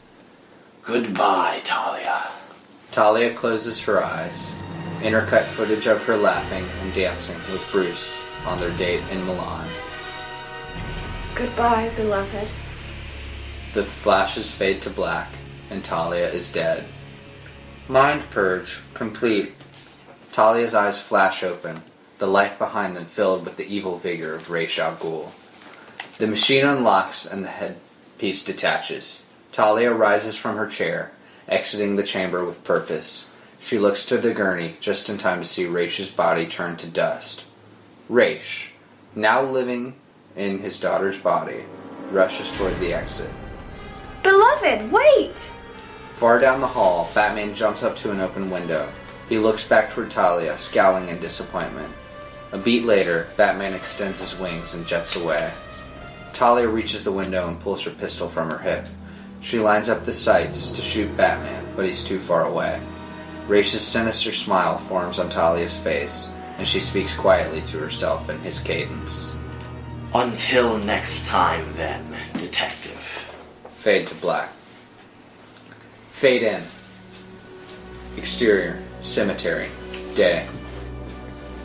Goodbye, Talia. Talia closes her eyes. Intercut footage of her laughing and dancing with Bruce on their date in Milan. Goodbye, beloved. The flashes fade to black, and Talia is dead. Mind purge complete. Talia's eyes flash open, the life behind them filled with the evil vigor of Ra's al Ghul. The machine unlocks and the headpiece detaches. Talia rises from her chair, exiting the chamber with purpose. She looks to the gurney just in time to see Raish's body turn to dust. Raish, now living in his daughter's body, rushes toward the exit. Beloved, wait! Far down the hall, Batman jumps up to an open window. He looks back toward Talia, scowling in disappointment. A beat later, Batman extends his wings and jets away. Talia reaches the window and pulls her pistol from her hip. She lines up the sights to shoot Batman, but he's too far away. Raish's sinister smile forms on Talia's face, and she speaks quietly to herself in his cadence. Until next time, then, detective. Fade to black. Fade in. Exterior, cemetery, day.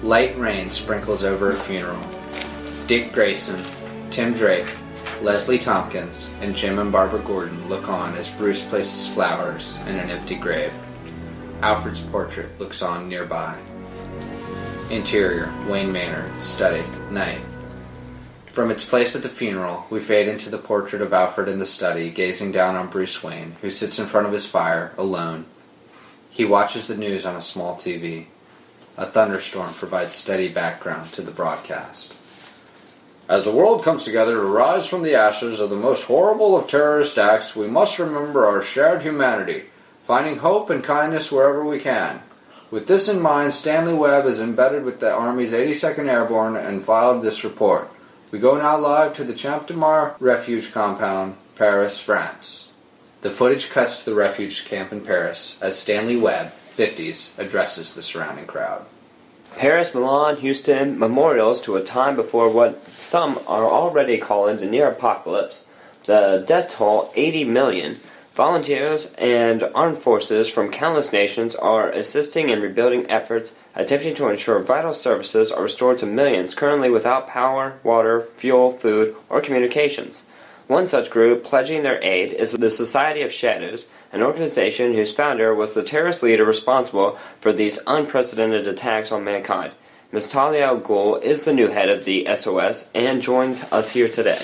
Light rain sprinkles over a funeral. Dick Grayson, Tim Drake, Leslie Tompkins, and Jim and Barbara Gordon look on as Bruce places flowers in an empty grave. Alfred's portrait looks on nearby. Interior, Wayne Manor, study, night. From its place at the funeral, we fade into the portrait of Alfred in the study, gazing down on Bruce Wayne, who sits in front of his fire, alone. He watches the news on a small TV. A thunderstorm provides steady background to the broadcast. As the world comes together to rise from the ashes of the most horrible of terrorist acts, we must remember our shared humanity, finding hope and kindness wherever we can. With this in mind, Stanley Webb is embedded with the Army's 82nd Airborne and filed this report. We go now live to the Champ de Mars refuge compound, Paris, France. The footage cuts to the refuge camp in Paris as Stanley Webb, 50s, addresses the surrounding crowd. Paris, Milan, Houston, memorials to a time before what some are already calling the near apocalypse. The death toll, 80 million. Volunteers and armed forces from countless nations are assisting in rebuilding efforts, attempting to ensure vital services are restored to millions currently without power, water, fuel, food, or communications. One such group pledging their aid is the Society of Shadows, an organization whose founder was the terrorist leader responsible for these unprecedented attacks on mankind. Ms. Talia Ghul is the new head of the SOS and joins us here today.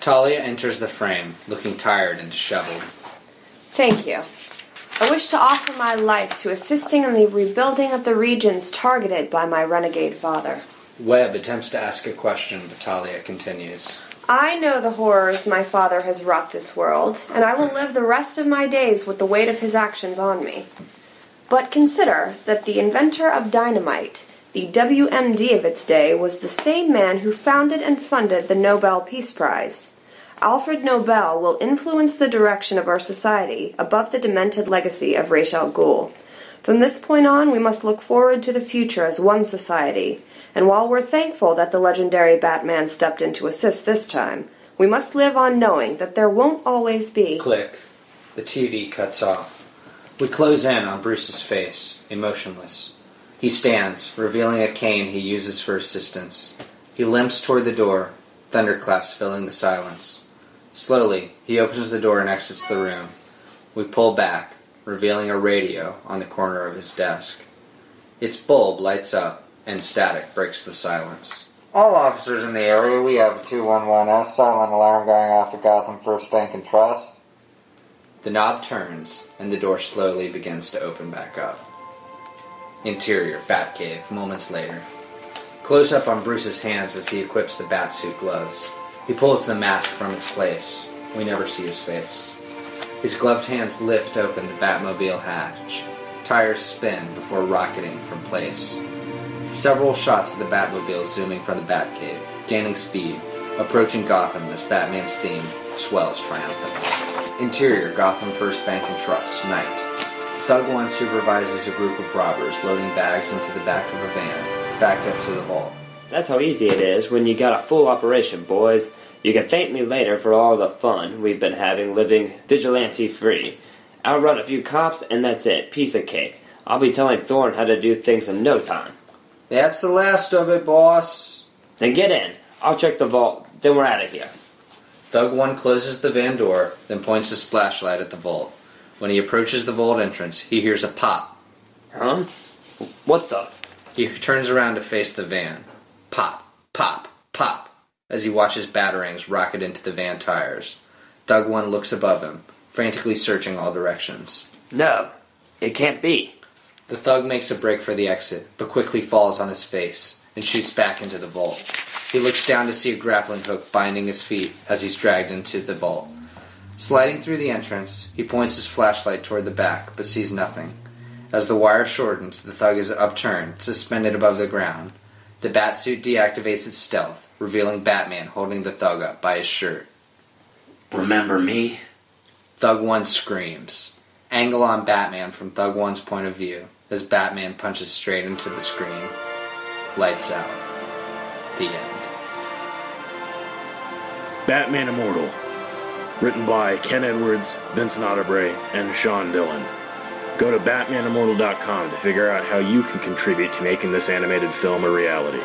Talia enters the frame, looking tired and disheveled. Thank you. I wish to offer my life to assisting in the rebuilding of the regions targeted by my renegade father. Webb attempts to ask a question, but Talia continues. I know the horrors my father has wrought this world, and I will live the rest of my days with the weight of his actions on me. But consider that the inventor of dynamite, the WMD of its day, was the same man who founded and funded the Nobel Peace Prize. Alfred Nobel will influence the direction of our society above the demented legacy of Ra's al Ghul. From this point on, we must look forward to the future as one society, and while we're thankful that the legendary Batman stepped in to assist this time, we must live on knowing that there won't always be... Click. The TV cuts off. We close in on Bruce's face, emotionless. He stands, revealing a cane he uses for assistance. He limps toward the door, thunderclaps filling the silence. Slowly, he opens the door and exits the room. We pull back, revealing a radio on the corner of his desk. Its bulb lights up, and static breaks the silence. All officers in the area, we have a 211S silent alarm going off at Gotham First Bank and Trust. The knob turns, and the door slowly begins to open back up. Interior, Batcave, moments later. Close up on Bruce's hands as he equips the Batsuit gloves. He pulls the mask from its place. We never see his face. His gloved hands lift open the Batmobile hatch. Tires spin before rocketing from place. Several shots of the Batmobile zooming from the Batcave, gaining speed, approaching Gotham as Batman's theme swells triumphantly. Interior, Gotham First Bank and Trust, night. Thug 1 supervises a group of robbers loading bags into the back of a van, backed up to the vault. That's how easy it is when you got a full operation, boys. You can thank me later for all the fun we've been having living vigilante-free. I'll run a few cops and that's it. Piece of cake. I'll be telling Thorne how to do things in no time. That's the last of it, boss. Then get in. I'll check the vault. Then we're out of here. Thug 1 closes the van door, then points his flashlight at the vault. When he approaches the vault entrance, he hears a pop. Huh? What the? He turns around to face the van. Pop, pop, pop, as he watches batarangs rocket into the van tires. Thug 1 looks above him, frantically searching all directions. No, it can't be. The thug makes a break for the exit, but quickly falls on his face and shoots back into the vault. He looks down to see a grappling hook binding his feet as he's dragged into the vault. Sliding through the entrance, he points his flashlight toward the back, but sees nothing. As the wire shortens, the thug is upturned, suspended above the ground. The Batsuit deactivates its stealth, revealing Batman holding the thug up by his shirt. Remember me? Thug 1 screams. Angle on Batman from Thug 1's point of view, as Batman punches straight into the screen. Lights out. The end. Batman Immortal. Written by Ken Edwards, Vincent Ottobre, and Sean Dillon. Go to BatmanImmortal.com to figure out how you can contribute to making this animated film a reality.